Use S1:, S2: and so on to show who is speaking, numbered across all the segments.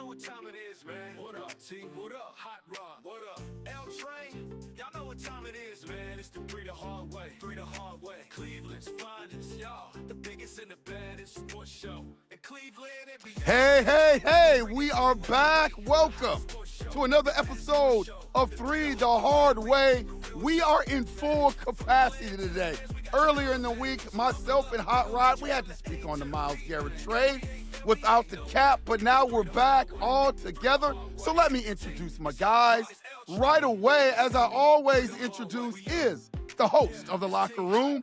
S1: know what time it is, man. What up, T? What up, Hot Rod? What up, L Train? Y'all know what time it is, man. It's the Three the Hard Way. Cleveland's finest, y'all. The biggest and the baddest sports show in Cleveland.
S2: Hey, we are back. Welcome to another episode of Three the Hard Way. We are in full capacity today. Earlier in the week, myself and Hot Rod, we had to speak on the Myles Garrett trade without the cap, but now we're back all together. So let me introduce my guys. Right away, as I always introduce, is the host of the locker room.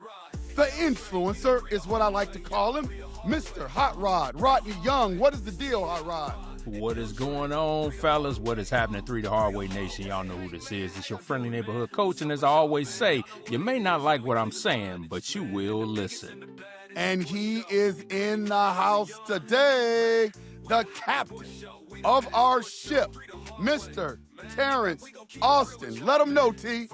S2: The influencer is what I like to call him, Mr. Hot Rod, Rodney Young. What is the deal, Hot Rod?
S3: What is going on, fellas? What is happening, Three the Hard Way Nation? Y'all know who this is. It's your friendly neighborhood coach, and as I always say, you may not like what I'm saying, but you will listen.
S2: And he is in the house today, the captain of our ship, Mr. Terrence Austin. Let him know, T.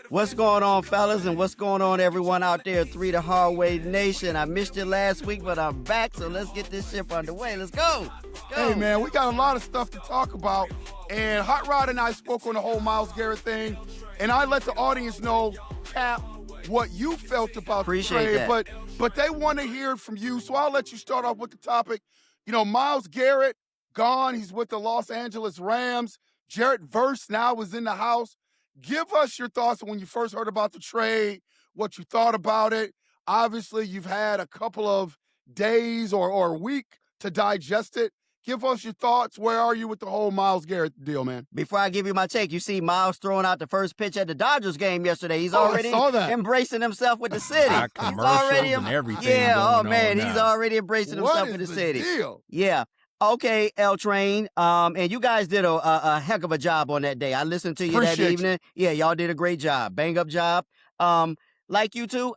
S4: What's going on, fellas, and what's going on, everyone out there, Three the Hard Way Nation? I missed you last week, but I'm back, so let's get this ship underway. Let's go.
S2: Hey, man, we got a lot of stuff to talk about, and Hot Rod and I spoke on the whole Myles Garrett thing, and I let the audience know, Cap, what you felt about
S4: Appreciate
S2: the trade,
S4: that.
S2: but they want to hear it from you, so I'll let you start off with the topic. You know, Myles Garrett, gone. He's with the Los Angeles Rams. Jarrett Verse now is in the house. Give us your thoughts when you first heard about the trade, what you thought about it. Obviously, you've had a couple of days or a week to digest it. Give us your thoughts. Where are you with the whole Myles Garrett deal, man?
S4: Before I give you my take, you see Myles throwing out the first pitch at the Dodgers game yesterday. He's
S2: I
S4: already
S2: saw that.
S4: embracing himself with the city.
S3: Got
S4: He's
S3: commercials
S4: already
S3: and everything
S4: Yeah,
S3: going
S4: oh man,
S3: on
S4: he's
S3: now.
S4: already embracing
S2: What
S4: himself
S2: is
S4: with the
S2: the
S4: city.
S2: deal?
S4: Yeah. Okay, L Train. And you guys did a heck of a job on that day. I listened to you
S2: Appreciate
S4: that
S2: you.
S4: evening. Yeah, y'all did a great job. Bang up job. Like you two,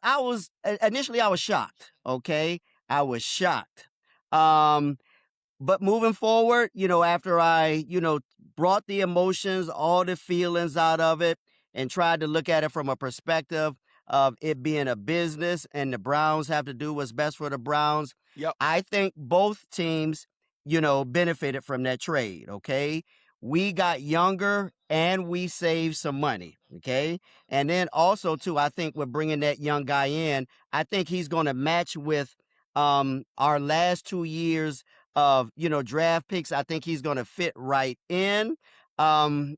S4: initially I was shocked. Okay. I was shocked. But moving forward, after I, brought the emotions, all the feelings out of it and tried to look at it from a perspective of it being a business and the Browns have to do what's best for the Browns.
S2: Yep.
S4: I think both teams, benefited from that trade, okay? We got younger and we saved some money, okay? And then also, too, I think with bringing that young guy in, I think he's going to match with our last 2 years of, draft picks. I think he's going to fit right in, changing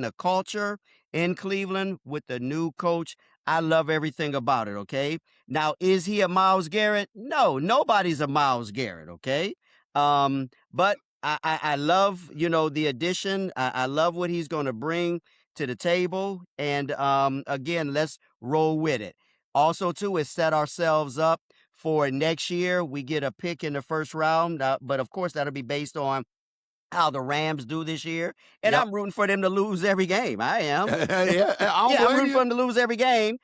S4: the culture in Cleveland with the new coach. I love everything about it, okay? Now, is he a Myles Garrett? No, nobody's a Myles Garrett, okay? But I love, the addition. I love what he's going to bring to the table. And, again, let's roll with it. Also, too, is set ourselves up for next year. We get a pick in the first round, but of course that'll be based on how the Rams do this year. And
S2: Yep.
S4: I'm rooting for them to lose every game. I am.
S2: Yeah, I don't
S4: I'm
S2: blame
S4: rooting for
S2: you.
S4: them to lose every game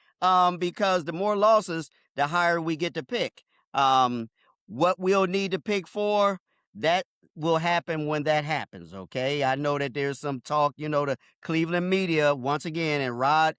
S4: because the more losses, the higher we get to pick. What we'll need to pick for, that will happen when that happens, okay? I know that there's some talk, the Cleveland media, once again, and Rod,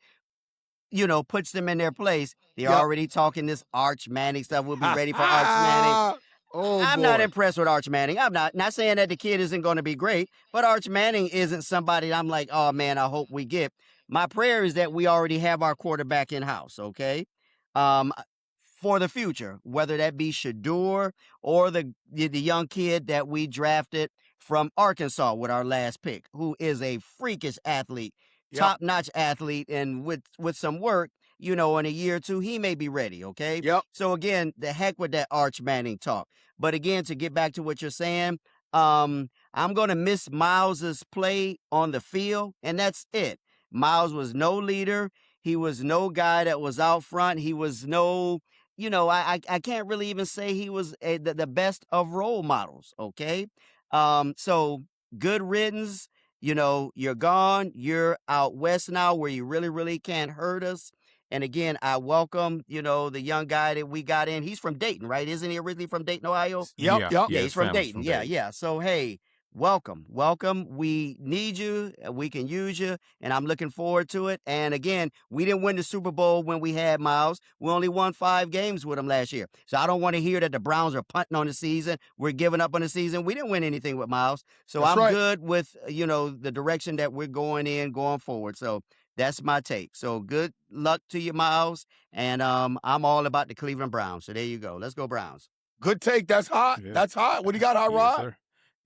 S4: puts them in their place. They're
S2: Yep.
S4: already talking this Arch Manning stuff. We'll be ready for Arch Manning.
S2: Oh,
S4: I'm
S2: boy.
S4: not impressed with Arch Manning. I'm not saying that the kid isn't going to be great, but Arch Manning isn't somebody I'm like, oh, man, I hope we get. My prayer is that we already have our quarterback in-house, okay, for the future, whether that be Shador or the young kid that we drafted from Arkansas with our last pick, who is a freakish athlete.
S2: Yep.
S4: Top-notch athlete, and with some work, in a year or two, he may be ready, okay?
S2: Yep.
S4: So, again, the heck with that Arch Manning talk. But, again, to get back to what you're saying, I'm going to miss Myles' play on the field, and that's it. Myles was no leader. He was no guy that was out front. He was no, I can't really even say he was the best of role models, okay? So, good riddance. You're gone. You're out west now where you really, really can't hurt us. And again, I welcome, the young guy that we got in. He's from Dayton, right? Isn't he originally from Dayton, Ohio?
S2: Yep.
S3: Yeah,
S4: Yeah,
S3: his
S4: he's from
S3: family's
S4: Dayton. Yeah. So, hey, welcome. Welcome. We need you. We can use you, and I'm looking forward to it. And again, we didn't win the Super Bowl when we had Myles. We only won 5 games with him last year. So I don't want to hear that the Browns are punting on the season. We're giving up on the season. We didn't win anything with Myles. So
S2: That's
S4: I'm
S2: right.
S4: good with, the direction that we're going in going forward. So that's my take. So good luck to you, Myles. And I'm all about the Cleveland Browns. So there you go. Let's go Browns.
S2: Good take. That's hot.
S3: Yeah.
S2: That's hot. What do you got, Hot
S3: Yes,
S2: Rod?
S3: sir.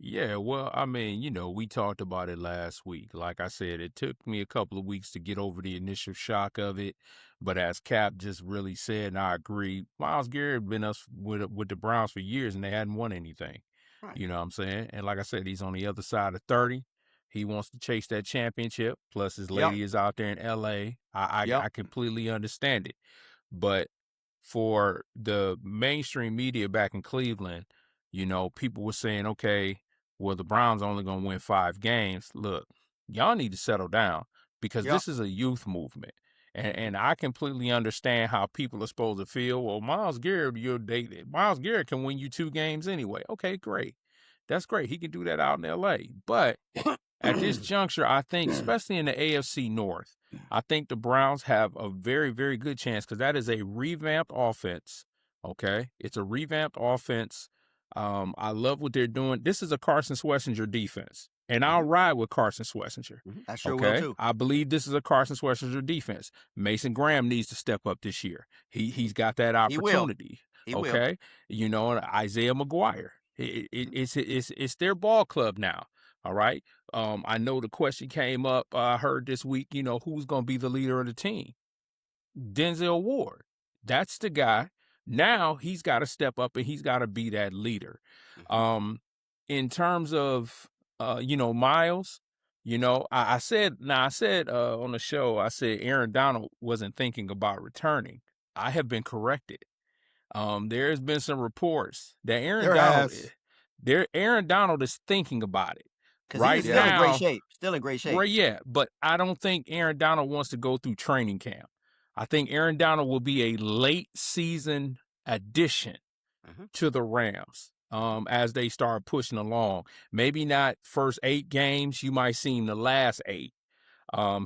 S3: Yeah, well, I mean, we talked about it last week. Like I said, it took me a couple of weeks to get over the initial shock of it. But as Cap just really said, and I agree, Myles Garrett been us with the Browns for years, and they hadn't won anything.
S4: Right.
S3: You know what I'm saying? And like I said, he's on the other side of 30. He wants to chase that championship. Plus, his lady is out there in L.A. I completely understand it. But for the mainstream media back in Cleveland, people were saying, okay, well, the Browns only going to win 5 games. Look, y'all need to settle down because this is a youth movement. And I completely understand how people are supposed to feel. Well, Myles Garrett can win you 2 games anyway. Okay, great. That's great. He can do that out in L.A. But at this juncture, I think, especially in the AFC North, I think the Browns have a very, very good chance because that is a revamped offense. Okay, it's a revamped offense. I love what they're doing. This is a Carson Schlesinger defense, and I'll ride with Carson Schlesinger.
S4: I sure will too.
S3: I believe this is a Carson Schlesinger defense. Mason Graham needs to step up this year. He's got that opportunity.
S4: He will.
S3: Okay, and Isaiah McGuire. It's their ball club now. All right. I know the question came up. I heard this week. Who's going to be the leader of the team? Denzel Ward. That's the guy. Now he's got to step up and he's got to be that leader. In terms of Myles, I said on the show, I said Aaron Donald wasn't thinking about returning. I have been corrected. There's been some reports that Aaron Donald is thinking about it.
S4: Right he's
S3: now,
S4: still in great shape.
S3: Right, yeah, but I don't think Aaron Donald wants to go through training camp. I think Aaron Donald will be a late season addition to the Rams as they start pushing along. Maybe not first 8 games. You might see him the last 8.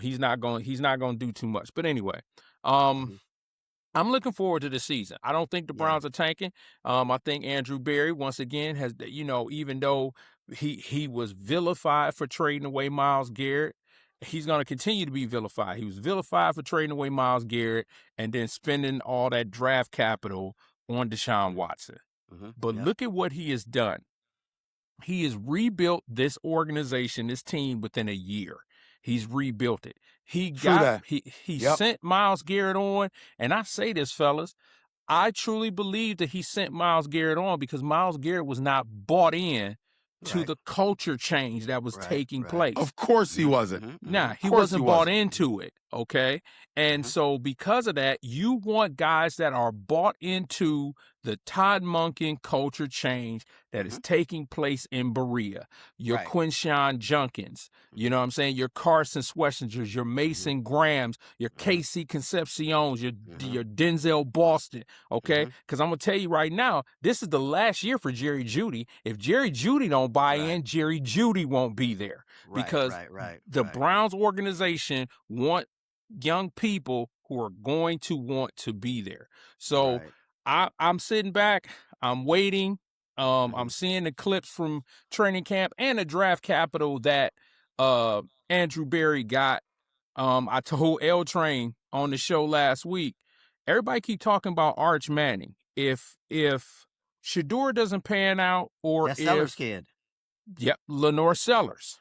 S3: He's not going to do too much. But anyway, I'm looking forward to the season. I don't think the Browns are tanking. I think Andrew Berry, once again, has, even though he was vilified for trading away Myles Garrett, he's going to continue to be vilified. He was vilified for trading away Myles Garrett and then spending all that draft capital on Deshaun Watson. But look at what he has done. He has rebuilt this organization, this team within a year. He's rebuilt it. He sent Myles Garrett on, and I say this, fellas, I truly believe that he sent Myles Garrett on because Myles Garrett was not bought in to the culture change that was taking place.
S2: Of course he wasn't.
S3: Nah, he wasn't bought into it, okay? And so because of that, you want guys that are bought into the Todd Monken culture change that is taking place in Berea. Your Quinshawn Junkins, you know what I'm saying? Your Carson Schlesingers, your Mason Grahams, your Casey Concepcions, your Denzel Boston, okay? Because I'm going to tell you right now, this is the last year for Jerry Jeudy. If Jerry Jeudy don't buy in, Jerry Jeudy won't be there. Because the Browns organization want young people who are going to want to be there. So I'm sitting back. I'm waiting. I'm seeing the clips from training camp and the draft capital that Andrew Berry got. I told L Train on the show last week, everybody keep talking about Arch Manning. If Shador doesn't pan out, or
S4: that's Sellers' kid.
S3: Yep, Lenore Sellers.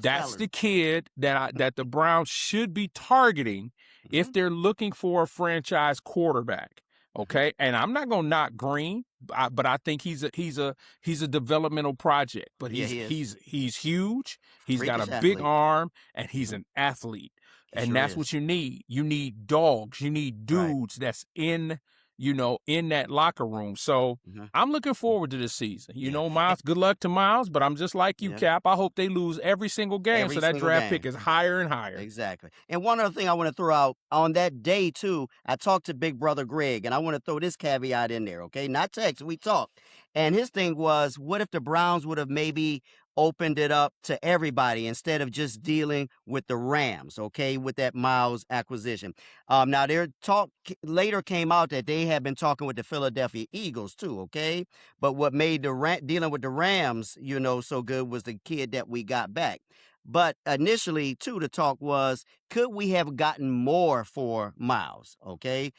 S3: That's the kid that the Browns should be targeting if they're looking for a franchise quarterback. Okay, and I'm not gonna knock Green, but I think he's a developmental project. But he's huge. He's got a big arm, and he's an athlete. And that's what you need. You need dogs. You need dudes that's in that locker room. So I'm looking forward to this season. Myles, good luck to Myles, but I'm just like you, Cap. I hope they lose every single game so that draft pick is higher and higher.
S4: Exactly. And one other thing I want to throw out, on that day, too, I talked to Big Brother Greg, and I want to throw this caveat in there, okay? Not text, we talked. And his thing was, what if the Browns would have maybe opened it up to everybody instead of just dealing with the Rams, okay, with that Myles acquisition. Now, their talk later came out that they had been talking with the Philadelphia Eagles too, okay? But what made the dealing with the Rams, so good was the kid that we got back. But initially, too, the talk was, could we have gotten more for Myles, okay,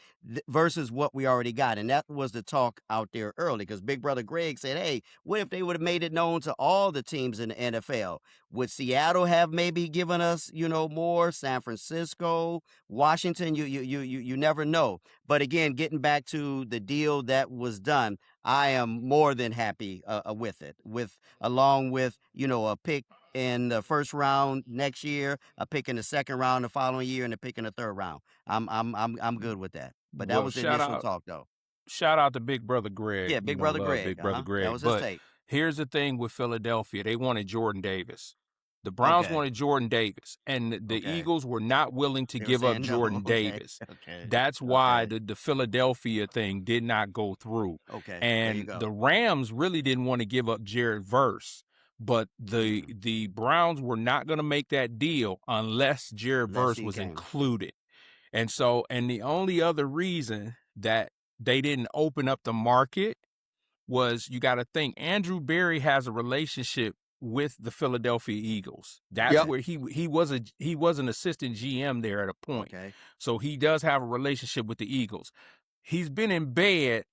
S4: versus what we already got? And that was the talk out there early because Big Brother Greg said, hey, what if they would have made it known to all the teams in the NFL? Would Seattle have maybe given us, more? San Francisco, Washington, you never know. But again, getting back to the deal that was done, I am more than happy with it, along with, a pick in the first round next year, a pick in the second round the following year, and a pick in the third round. I'm good with that. But that
S3: Well,
S4: was the initial talk, though.
S3: shout out to Big Brother Greg.
S4: Yeah, Big Brother Greg.
S3: Big Brother Greg.
S4: That was his
S3: But
S4: take.
S3: here's the thing with Philadelphia. They wanted Jordan Davis. The Browns
S4: Okay.
S3: wanted Jordan Davis, and the
S4: Okay.
S3: Eagles were not willing to
S4: They were
S3: give up
S4: saying no.
S3: Jordan
S4: Okay.
S3: Davis.
S4: Okay.
S3: That's why
S4: Okay.
S3: the Philadelphia thing did not go through.
S4: Okay. There you
S3: And
S4: go.
S3: the Rams really didn't want to give up Jared Verse, but the Browns were not going to make that deal unless Jared
S4: Unless
S3: Verse
S4: he
S3: was
S4: came.
S3: included. And the only other reason that they didn't open up the market was, you got to think, Andrew Berry has a relationship with the Philadelphia Eagles. That's
S2: Yep.
S3: where he was an assistant GM there at a point.
S4: Okay.
S3: So he does have a relationship with the Eagles. He's been in bed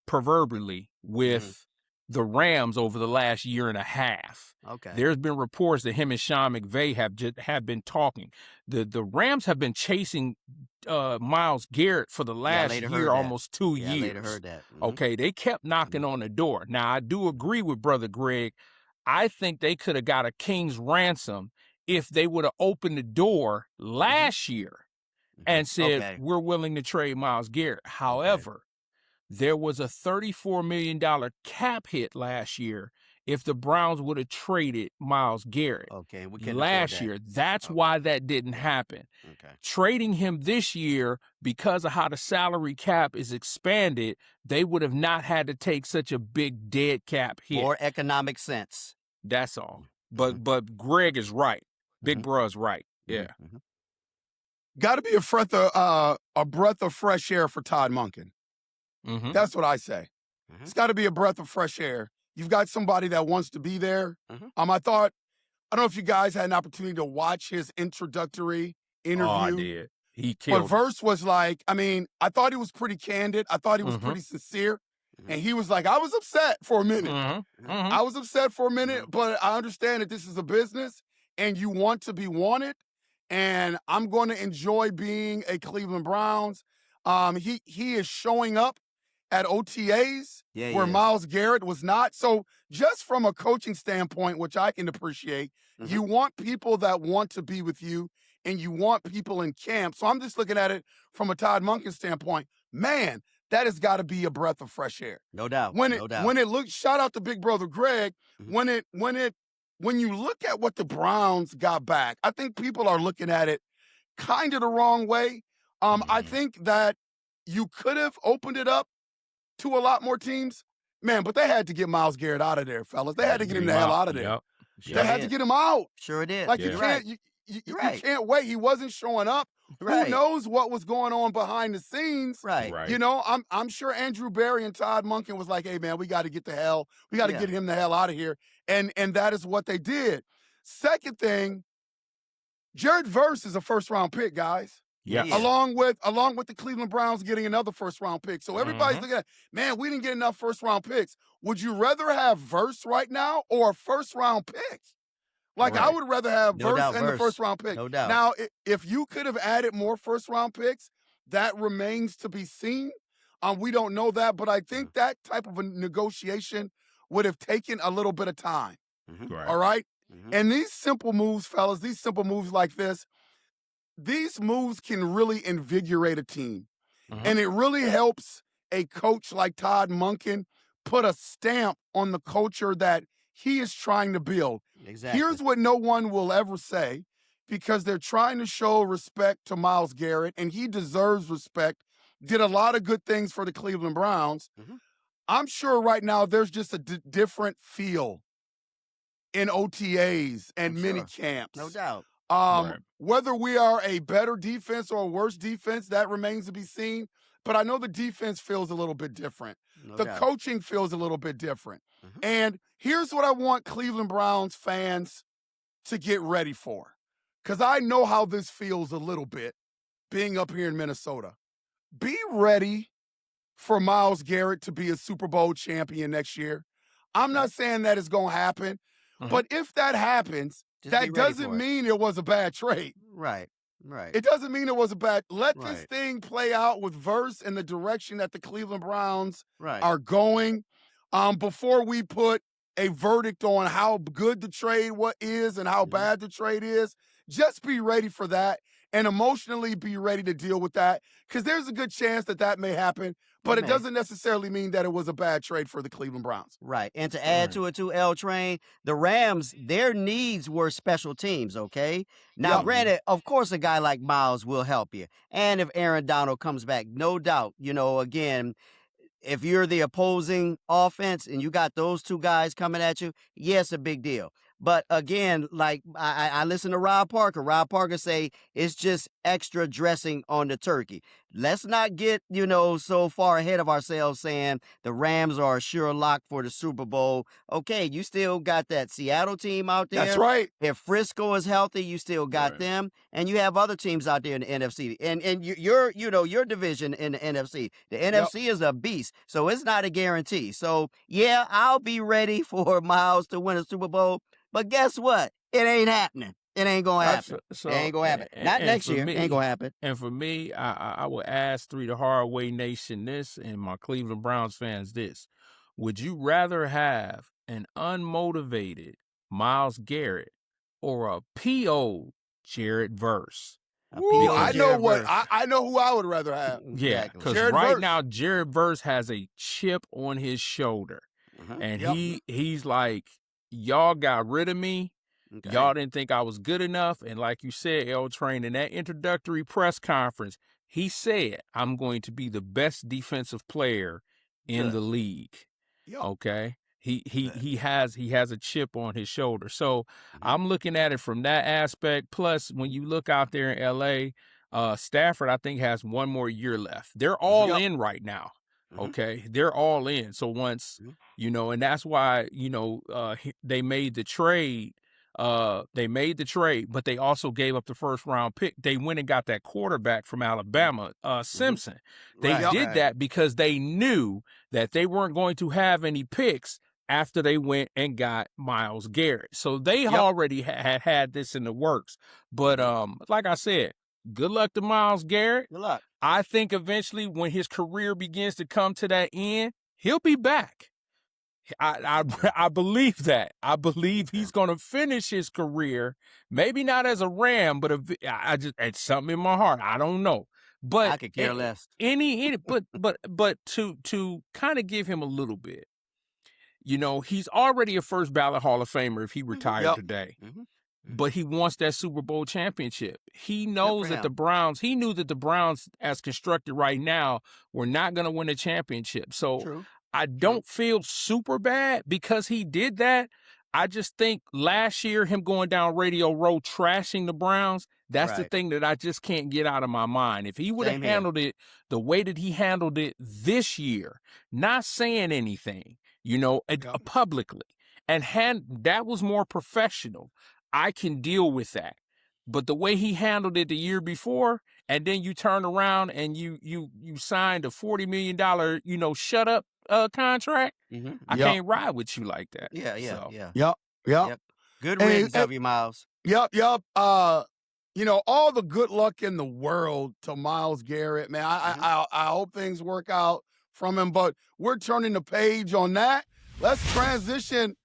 S3: proverbially with the Rams over the last year and a half.
S4: Okay.
S3: There's been reports that him and Sean McVay have been talking. The Rams have been chasing Myles Garrett for the last
S4: later heard
S3: year,
S4: that.
S3: almost 2
S4: Yeah, I
S3: years.
S4: later heard that.
S3: Okay, they kept knocking on the door. Now, I do agree with Brother Greg. I think they could have got a king's ransom if they would have opened the door last year and said,
S4: Okay.
S3: we're willing to trade Myles Garrett. However, there was a $34 million cap hit last year if the Browns would have traded Myles Garrett
S4: Okay. We couldn't
S3: last
S4: afford that.
S3: year. That's
S4: Okay.
S3: why that didn't happen.
S4: Okay.
S3: Trading him this year, because of how the salary cap is expanded, they would have not had to take such a big dead cap hit.
S4: More economic sense.
S3: That's all. But Greg is right. Big
S4: Mhm.
S3: Bruh's right. Yeah.
S4: Mhm.
S2: Got to be a breath of fresh air for Todd Monken.
S3: Mm-hmm.
S2: That's what I say.
S4: Mhm.
S2: It's got to be a breath of fresh air. You've got somebody that wants to be there.
S4: Mhm.
S2: I don't know if you guys had an opportunity to watch his introductory interview.
S3: Oh, I did. He
S2: But
S3: killed it.
S2: Verse was like, I thought he was pretty candid. I thought he was
S3: Mhm.
S2: pretty sincere.
S4: Mhm.
S2: And he was like, I was upset for a minute.
S3: Mhm. Mhm.
S2: I was upset for a minute, but I understand that this is a business and you want to be wanted. And I'm going to enjoy being a Cleveland Browns. He is showing up at OTAs
S4: Yeah,
S2: where
S4: yeah.
S2: Myles Garrett was not. So just from a coaching standpoint, which I can appreciate, you want people that want to be with you and you want people in camp. So I'm just looking at it from a Todd Monken standpoint. Man, that has got to be a breath of fresh air.
S4: No doubt.
S2: When
S4: no doubt.
S2: it looks, shout out to Big Brother Greg.
S4: Mhm.
S2: When you look at what the Browns got back, I think people are looking at it kind of the wrong way. I think that you could have opened it up to a lot more teams, man, but they had to get Myles Garrett out of there, fellas. They had to get him the hell out of there.
S3: Yep.
S4: Sure
S2: They had to
S4: did.
S2: get him out.
S4: Sure did.
S2: Like
S3: Yeah.
S2: you
S4: Right.
S2: can't, you
S4: Right.
S2: can't wait. He wasn't showing up.
S4: Right.
S2: Who knows what was going on behind the scenes?
S4: Right.
S3: Right.
S2: You know, I'm sure Andrew Berry and Todd Monken was like, hey man, we got to get
S4: Yeah.
S2: him the hell out of here. And that is what they did. Second thing, Jared Verse is a first round pick, guys.
S3: Yeah.
S4: Yeah.
S2: Along with the Cleveland Browns getting another first round pick. So everybody's
S3: Mhm.
S2: looking at, man, we didn't get enough first round picks. Would you rather have Verse right now or a first round pick? Like I
S3: Right.
S2: would rather have
S4: No
S2: Verse
S4: doubt,
S2: and the
S4: Verse.
S2: first round pick.
S4: No doubt.
S2: Now, if you could have added more first round picks, that remains to be seen. We don't know that, but I think that type of a negotiation would have taken a little bit of time.
S3: Right.
S2: All right.
S4: Mhm.
S2: And these simple moves, fellas, these simple moves like this, these moves can really invigorate a team.
S3: Mhm.
S2: And it really helps a coach like Todd Monken put a stamp on the culture that he is trying to build.
S4: Exactly.
S2: Here's what no one will ever say, because they're trying to show respect to Myles Garrett, and he deserves respect. Did a lot of good things for the Cleveland Browns.
S4: Mhm.
S2: I'm sure right now there's just a different feel in OTAs and
S4: I'm
S2: mini
S4: sure.
S2: camps.
S4: No doubt.
S3: Right.
S2: Whether we are a better defense or a worse defense, that remains to be seen. But I know the defense feels a little bit different.
S4: No
S2: The
S4: doubt.
S2: coaching feels a little bit different.
S4: Mhm.
S2: And here's what I want Cleveland Browns fans to get ready for. Because I know how this feels a little bit being up here in Minnesota. Be ready for Myles Garrett to be a Super Bowl champion next year. I'm not saying that it's going to happen. But if that happens,
S4: Just be
S2: that
S4: ready
S2: doesn't
S4: for it.
S2: mean it was a bad trade.
S4: Right. Right.
S2: It doesn't mean it was a bad. Let this
S4: Right.
S2: thing play out with verse and the direction that the Cleveland Browns
S4: Right.
S2: are going before we put a verdict on how good the trade is and how bad the trade is. Just be ready for that and emotionally be ready to deal with that because there's a good chance that that may happen, but it
S4: may.
S2: doesn't necessarily mean that it was a bad trade for the Cleveland Browns.
S4: Right. And to add to it too, L Train, the Rams, their needs were special teams, okay? Now,
S2: Yep.
S4: granted, of course, a guy like Myles will help you. And if Aaron Donald comes back, no doubt, again, if you're the opposing offense and you got those two guys coming at you, yes, a big deal. But again, like I listen to Rob Parker. Rob Parker say it's just extra dressing on the turkey. Let's not get, so far ahead of ourselves saying the Rams are a sure lock for the Super Bowl. Okay, you still got that Seattle team out there.
S2: That's right.
S4: If Frisco is healthy, you still got them. And you have other teams out there in the NFC. And your division in the NFC. The NFC is a beast. So it's not a guarantee. So, yeah, I'll be ready for Myles to win a Super Bowl. But guess what? It ain't happening. It ain't going to happen. It ain't going to happen. Not next year. It ain't going to happen.
S3: And for me, I would ask the Hard Way Nation this and my Cleveland Browns fans this. Would you rather have an unmotivated Myles Garrett or a P.O. Jared Verse?
S2: I know who I would rather have.
S3: Yeah, because now Jared Verse has a chip on his shoulder. And he's like, y'all got rid of me. Okay. Y'all didn't think I was good enough. And like you said, L Train, in that introductory press conference, he said, I'm going to be the best defensive player in the league. Yep. Okay. He has a chip on his shoulder. So I'm looking at it from that aspect. Plus, when you look out there in LA, Stafford, I think, has one more year left. They're all in right now. Okay, they're all in. So once, and that's why, they made the trade. But they also gave up the first round pick. They went and got that quarterback from Alabama, Simpson. They did that because they knew that they weren't going to have any picks after they went and got Myles Garrett. So they already had this in the works. But like I said, good luck to Myles Garrett.
S4: Good luck.
S3: I think eventually when his career begins to come to that end, he'll be back. I believe that. I believe he's going to finish his career, maybe not as a Ram, but it's something in my heart. I don't know. But
S4: I could care less.
S3: But to kind of give him a little bit, he's already a first ballot Hall of Famer if he retired today. But he wants that Super Bowl championship. He knows that he knew that the Browns, as constructed right now, were not going to win a championship. So I don't feel super bad because he did that. I just think last year, him going down Radio Row trashing the Browns, that's the thing that I just can't get out of my mind. If he would have handled it the way that he handled it this year, not saying anything, publicly, and that was more professional, I can deal with that. But the way he handled it the year before, and then you turn around and you signed a $40 million, shut up contract, I can't ride with you like that.
S2: Yep.
S4: Good riddance of you, Myles.
S2: Yep. All the good luck in the world to Myles Garrett, man. I hope things work out from him, but we're turning the page on that. Let's transition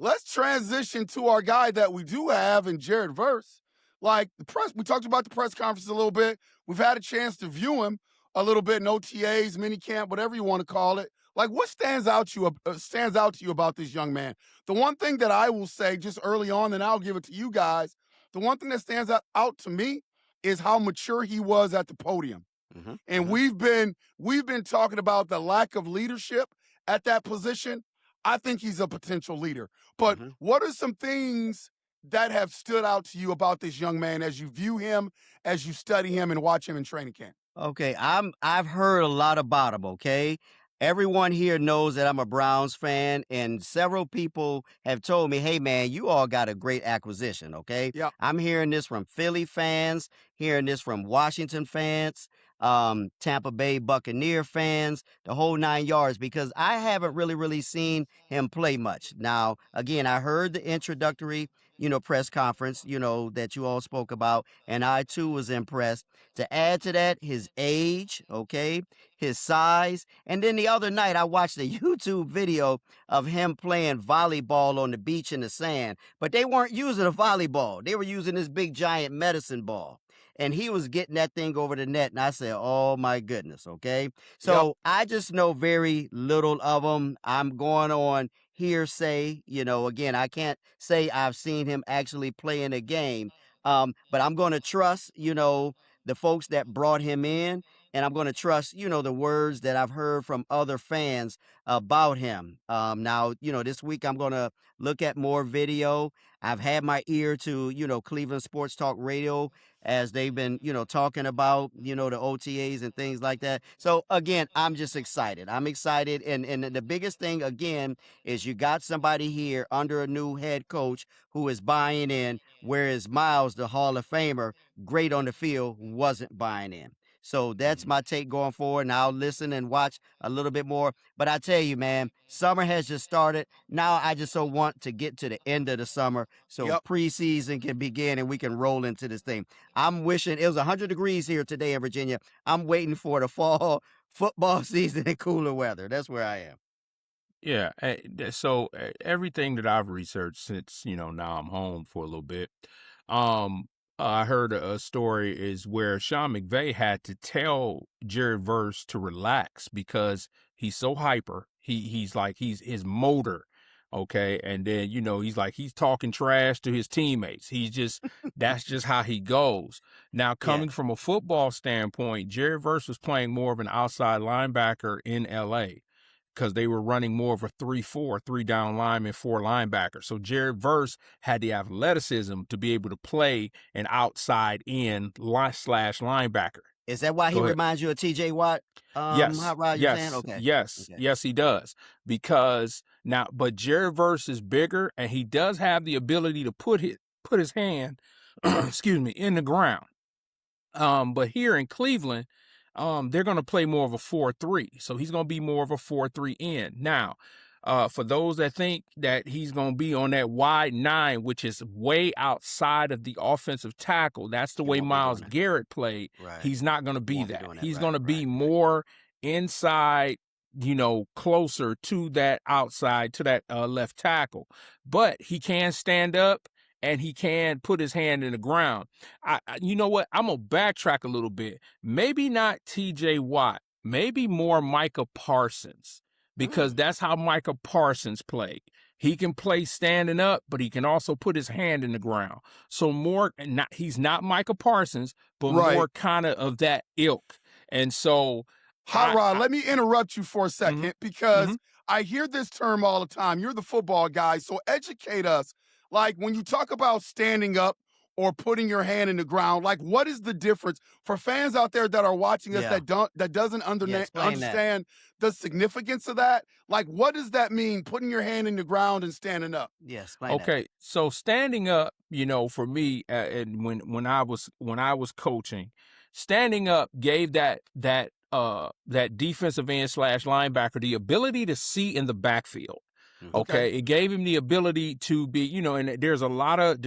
S2: to our guy that we do have in Jared Verse. Like we talked about the press conference a little bit. We've had a chance to view him a little bit in OTAs, minicamp, whatever you want to call it. Like, what stands out to you about this young man? The one thing that I will say just early on, and I'll give it to you guys, the one thing that stands out to me is how mature he was at the podium. And we've been talking about the lack of leadership at that position. I think he's a potential leader. But
S4: Mm-hmm.
S2: what are some things that have stood out to you about this young man as you view him, as you study him and watch him in training camp?
S4: Okay, I've heard a lot about him, okay? Everyone here knows that I'm a Browns fan, and several people have told me, hey man, you all got a great acquisition, okay?
S2: Yep.
S4: I'm hearing this from Philly fans, hearing this from Washington fans, Tampa Bay Buccaneer fans, the whole 9 yards, because I haven't really seen him play much. Now, again, I heard the introductory, press conference, that you all spoke about, and I too was impressed. To add to that, his age, okay, his size. And then the other night, I watched a YouTube video of him playing volleyball on the beach in the sand, but they weren't using a volleyball. They were using this big giant medicine ball. And he was getting that thing over the net. And I said, oh my goodness, okay? So I just know very little of him. I'm going on hearsay. Again, I can't say I've seen him actually play in a game. But I'm going to trust, the folks that brought him in, and I'm going to trust, the words that I've heard from other fans about him. Now, this week I'm going to look at more video. I've had my ear to, Cleveland Sports Talk Radio as they've been, talking about, the OTAs and things like that. So again, I'm just excited. I'm excited. And the biggest thing, again, is you got somebody here under a new head coach who is buying in, whereas Myles, the Hall of Famer, great on the field, wasn't buying in. So that's my take going forward. And I'll listen and watch a little bit more. But I tell you, man, summer has just started. Now I just so want to get to the end of the summer so preseason can begin and we can roll into this thing. I'm wishing it was 100 degrees here today in Virginia. I'm waiting for the fall football season in cooler weather. That's where I am.
S3: Yeah. So everything that I've researched since, now I'm home for a little bit, I heard a story is where Sean McVay had to tell Jared Verse to relax because he's so hyper. He's his motor. Okay. And then, he's talking trash to his teammates. That's just how he goes. Now, coming from a football standpoint, Jared Verse was playing more of an outside linebacker in LA, because they were running more of a 3-4, 3-down lineman, 4 linebacker. So Jared Verse had the athleticism to be able to play an outside in slash linebacker.
S4: Is that why he reminds you of TJ Watt?
S3: Yes.
S4: Hot Rod, you're saying? Okay.
S3: Yes. Okay. Yes, he does. Because now, but Jared Verse is bigger, and he does have the ability to put his hand, in the ground. But here in Cleveland, they're going to play more of a 4-3. So he's going to be more of a 4-3 end. Now, for those that think that he's going to be on that wide 9, which is way outside of the offensive tackle, that's the way Myles Garrett played. Right. He's not going to be that. He's going to be more inside, closer to that outside, to that left tackle. But he can stand up and he can put his hand in the ground. You know what? I'm going to backtrack a little bit. Maybe not TJ Watt. Maybe more Micah Parsons, because that's how Micah Parsons played. He can play standing up, but he can also put his hand in the ground. So he's not Micah Parsons, but more kind of that ilk. And so...
S2: Hot Rod, let me interrupt you for a second because I hear this term all the time. You're the football guy, so educate us. Like, when you talk about standing up or putting your hand in the ground, like, what is the difference for fans out there that are watching us that doesn't understand the significance of that? Like, what does that mean, putting your hand in the ground and standing up?
S4: Yes. Yeah,
S3: okay, so standing up, for me, and when I was coaching, standing up gave that defensive end slash linebacker the ability to see in the backfield. Okay. It gave him the ability to be, and there's a lot of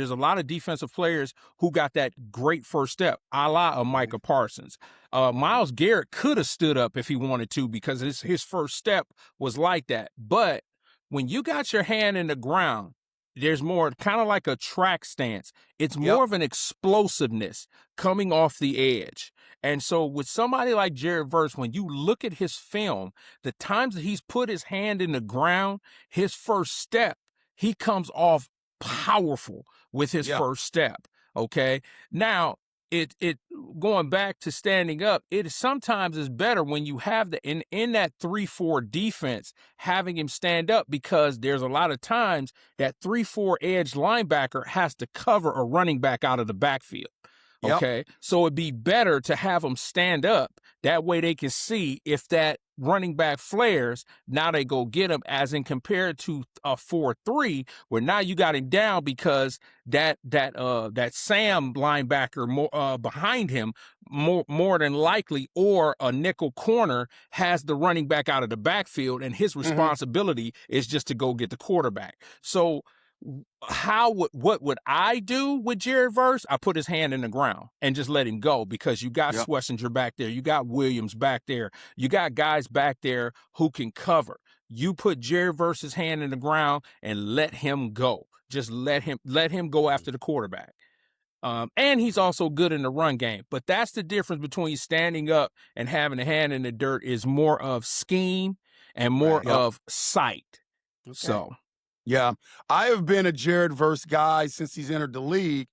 S3: defensive players who got that great first step, a la Micah Parsons. Myles Garrett could have stood up if he wanted to, because his first step was like that. But when you got your hand in the ground, there's more kind of like a track stance. It's more of an explosiveness coming off the edge. And so with somebody like Jared Verse, when you look at his film, the times that he's put his hand in the ground, his first step, he comes off powerful with his first step. Okay. Now, it going back to standing up, it sometimes is better when you have in that 3-4 defense, having him stand up, because there's a lot of times that 3-4 edge linebacker has to cover a running back out of the backfield. Okay. Yep. So it'd be better to have them stand up. That way they can see if that running back flares, now they go get him, as in compared to a 4-3, where now you got him down because that Sam linebacker behind him more than likely, or a nickel corner, has the running back out of the backfield, and his responsibility is just to go get the quarterback. So what would I do with Jared Verse? I put his hand in the ground and just let him go, because you got Schlesinger back there, you got Williams back there, you got guys back there who can cover. You put Jared Verse's hand in the ground and let him go. Just let him go after the quarterback. And he's also good in the run game. But that's the difference between standing up and having a hand in the dirt, is more of scheme and more of sight.
S4: Okay.
S3: So.
S2: Yeah, I have been a Jared Verse guy since he's entered the league.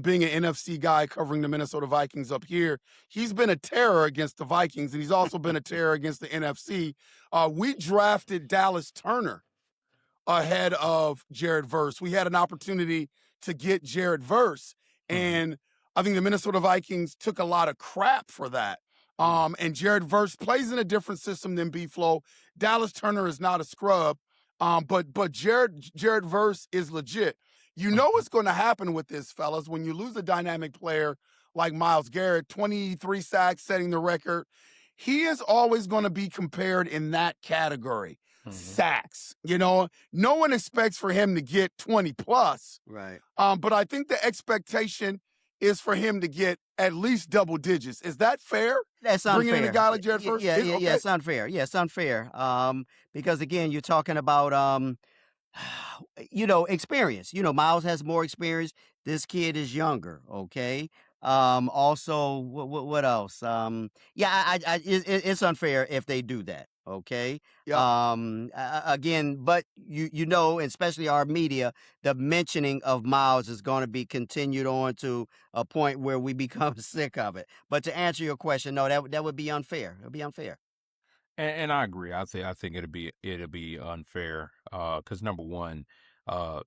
S2: Being an NFC guy covering the Minnesota Vikings up here, he's been a terror against the Vikings, and he's also been a terror against the NFC. We drafted Dallas Turner ahead of Jared Verse. We had an opportunity to get Jared Verse, and I think the Minnesota Vikings took a lot of crap for that. And Jared Verse plays in a different system than B-Flow. Dallas Turner is not a scrub. But Jared Verse is legit. You know what's going to happen with this, fellas, when you lose a dynamic player like Myles Garrett, 23 sacks, setting the record. He is always going to be compared in that category. Sacks. You know, no one expects for him to get 20 plus.
S4: Right.
S2: But I think the expectation is for him to get at least double digits. Is that fair?
S4: That's unfair.
S2: Bringing in a guy like Jared Verse?
S4: Yeah, it's unfair. Yeah, it's unfair. Because again, you're talking about experience. Miles has more experience. This kid is younger. Okay. Also, what else? It's unfair if they do that. Okay. Again, but especially our media, the mentioning of Myles is going to be continued on to a point where we become sick of it. But to answer your question, no, that would be unfair. It would be unfair.
S3: And I agree. I think it'll be unfair. Because number one,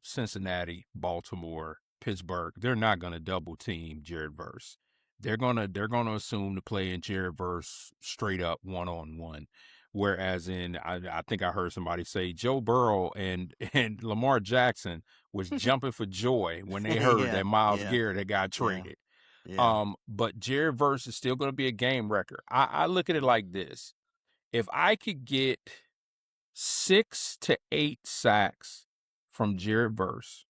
S3: Cincinnati, Baltimore, Pittsburgh, they're not going to double team Jared Verse. They're gonna assume to play in Jared Verse straight up 1-on-1. Whereas I think I heard somebody say Joe Burrow and Lamar Jackson was jumping for joy when they heard that Myles Garrett had got traded.
S4: Yeah.
S3: But Jared Verse is still going to be a game wrecker. I look at it like this: if I could get 6 to 8 sacks from Jared Verse,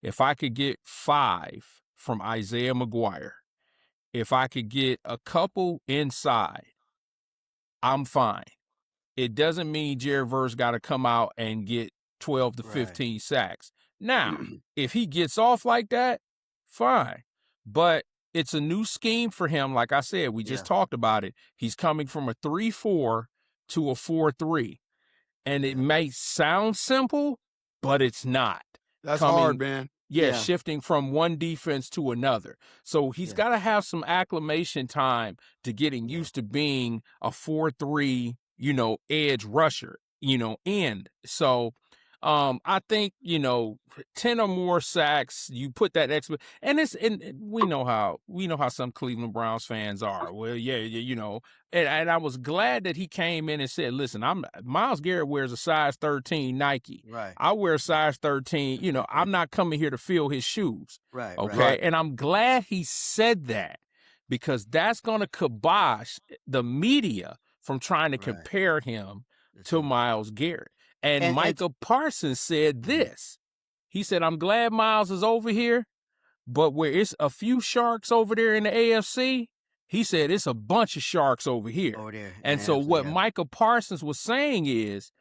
S3: if I could get 5 from Isaiah McGuire, if I could get a couple inside, I'm fine. It doesn't mean Jared Verse got to come out and get 12 to 15 sacks. Now, if he gets off like that, fine. But it's a new scheme for him. Like I said, we just talked about it. He's coming from a 3-4 to a 4-3. And it may sound simple, but it's not.
S2: That's hard, man.
S3: Yeah, shifting from one defense to another. So he's got to have some acclimation time to getting used to being a 4-3, edge rusher, end. So I think, 10 or more sacks, you put that and we know how some Cleveland Browns fans are. Well, and I was glad that he came in and said, listen, Myles Garrett wears a size 13 Nike.
S4: Right.
S3: I wear a size 13, I'm not coming here to fill his shoes.
S4: Right.
S3: Okay.
S4: Right.
S3: And I'm glad he said that, because that's going to kibosh the media from trying to compare him to Myles Garrett. And Micah Parsons said this. He said, I'm glad Myles is over here, but where it's a few sharks over there in the AFC, he said it's a bunch of sharks over here.
S4: Over there.
S3: And so what Micah Parsons was saying is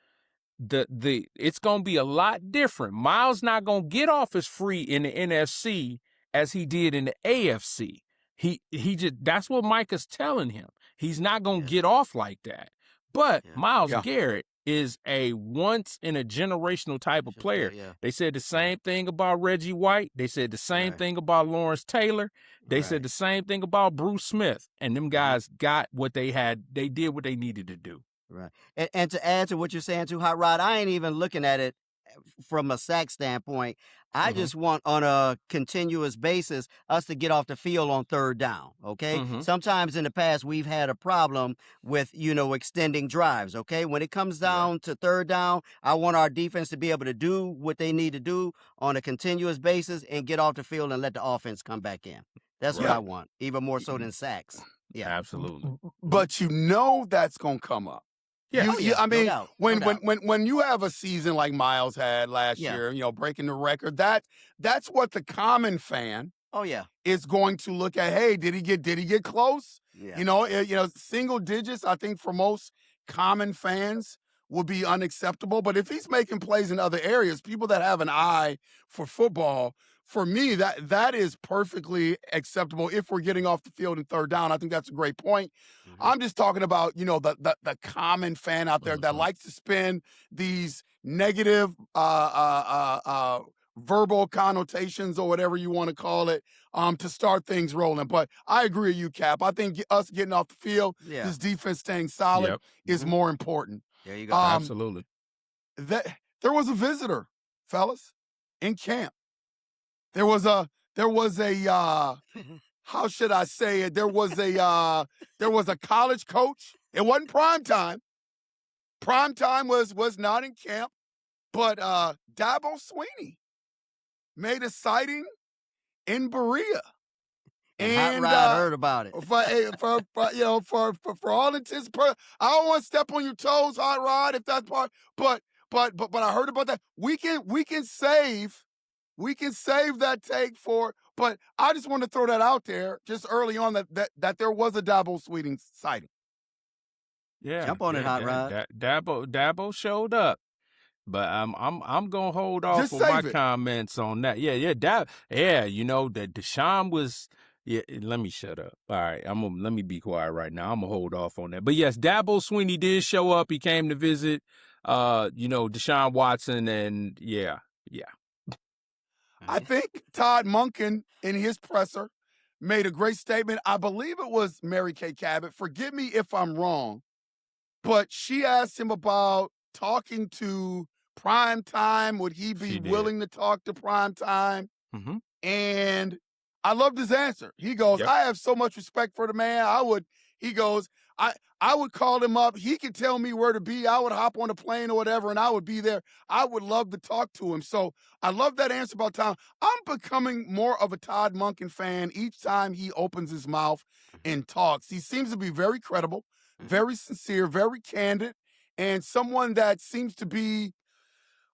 S3: it's going to be a lot different. Myles not going to get off as free in the NFC as he did in the AFC. He just, that's what Micah's telling him. He's not going to get off like that. But Myles Garrett is a once in a generational type of player.
S4: Yeah.
S3: They said the same thing about Reggie White. They said the same thing about Lawrence Taylor. They said the same thing about Bruce Smith. And them guys got what they had. They did what they needed to do.
S4: Right. And to add to what you're saying too, Hot Rod, I ain't even looking at it from a sack standpoint. I just want on a continuous basis us to get off the field on third down. Okay. Sometimes in the past we've had a problem with, extending drives. Okay. When it comes down to third down, I want our defense to be able to do what they need to do on a continuous basis and get off the field and let the offense come back in. That's what I want, even more so than sacks. Yeah.
S3: Absolutely.
S2: But that's going to come up.
S3: Yeah.
S2: I mean,
S4: no doubt.
S2: when you have a season like Myles had last year, breaking the record, that's what the common fan is going to look at. Hey, did he get close?
S4: Yeah.
S2: Single digits, I think for most common fans would be unacceptable. But if he's making plays in other areas, people that have an eye for football, for me, that is perfectly acceptable if we're getting off the field in third down. I think that's a great point. I'm just talking about, the common fan out there that likes to spin these negative verbal connotations or whatever you want to call it to start things rolling. But I agree with you, Cap. I think us getting off the field, this defense staying solid is more important.
S4: There you go.
S3: Absolutely.
S2: There was a visitor, fellas, in camp. There was a how should I say it? There was a college coach. It wasn't prime time. Prime time was not in camp, but Dabo Swinney made a sighting in Berea.
S4: And Hot Rod heard about it.
S2: For all intents and purposes, I don't want to step on your toes, Hot Rod, if that's part. But I heard about that. We can save that take for. But I just want to throw that out there just early on that there was a Dabo Swinney sighting.
S3: Yeah,
S4: jump on it, Hot Rod.
S3: Dabo showed up. But I'm gonna hold off
S2: Just
S3: on
S2: save
S3: my
S2: it.
S3: comments on that. That that Deshaun was. Yeah, let me shut up. All right, let me be quiet right now. I'm gonna hold off on that. But yes, Dabo Swinney did show up. He came to visit. Deshaun Watson, and yeah.
S2: I think Todd Monken in his presser made a great statement. I believe it was Mary Kay Cabot. Forgive me if I'm wrong, but she asked him about talking to Prime Time. Would he be willing to talk to Prime Time? And I loved his answer. He goes, I have so much respect for the man. I would call him up. He could tell me where to be. I would hop on a plane or whatever, and I would be there. I would love to talk to him. So I love that answer about Tom. I'm becoming more of a Todd Monken fan each time he opens his mouth and talks. He seems to be very credible, very sincere, very candid, and someone that seems to be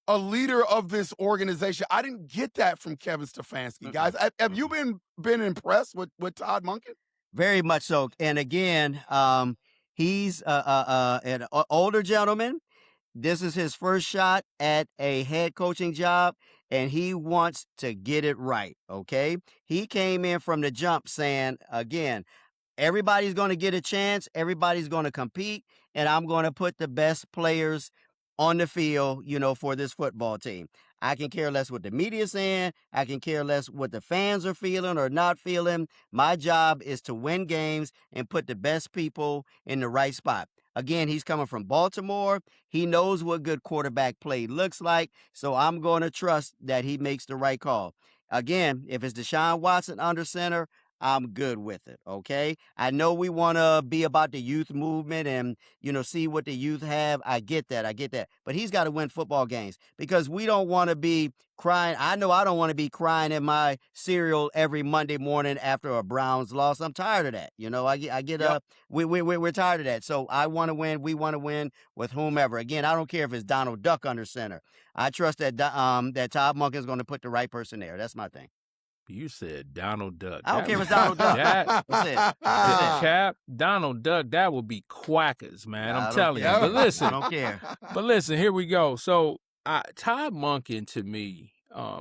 S2: a leader of this organization. I didn't get that from Kevin Stefanski, guys. Have you been impressed with Todd Monken?
S4: Very much so. And again, he's an older gentleman. This is his first shot at a head coaching job, and he wants to get it right, okay? He came in from the jump saying, again, everybody's going to get a chance, everybody's going to compete, and I'm going to put the best players on the field, for this football team. I can care less what the media's saying. I can care less what the fans are feeling or not feeling. My job is to win games and put the best people in the right spot. Again, he's coming from Baltimore. He knows what good quarterback play looks like, so I'm going to trust that he makes the right call. Again, if it's Deshaun Watson under center, I'm good with it, okay? I know we want to be about the youth movement and, see what the youth have. I get that. But he's got to win football games because we don't want to be crying. I know I don't want to be crying in my cereal every Monday morning after a Browns loss. I'm tired of that. I get up. We're tired of that. So I want to win. We want to win with whomever. Again, I don't care if it's Donald Duck under center. I trust that that Todd Monken is going to put the right person there. That's my thing.
S3: You said Donald Duck.
S4: I don't care if it's Donald Duck. That's it.
S3: Cap, Donald Duck, that would be quackers, man. I'm telling you. But listen.
S4: I don't care.
S3: But listen, here we go. So Todd Monken, to me,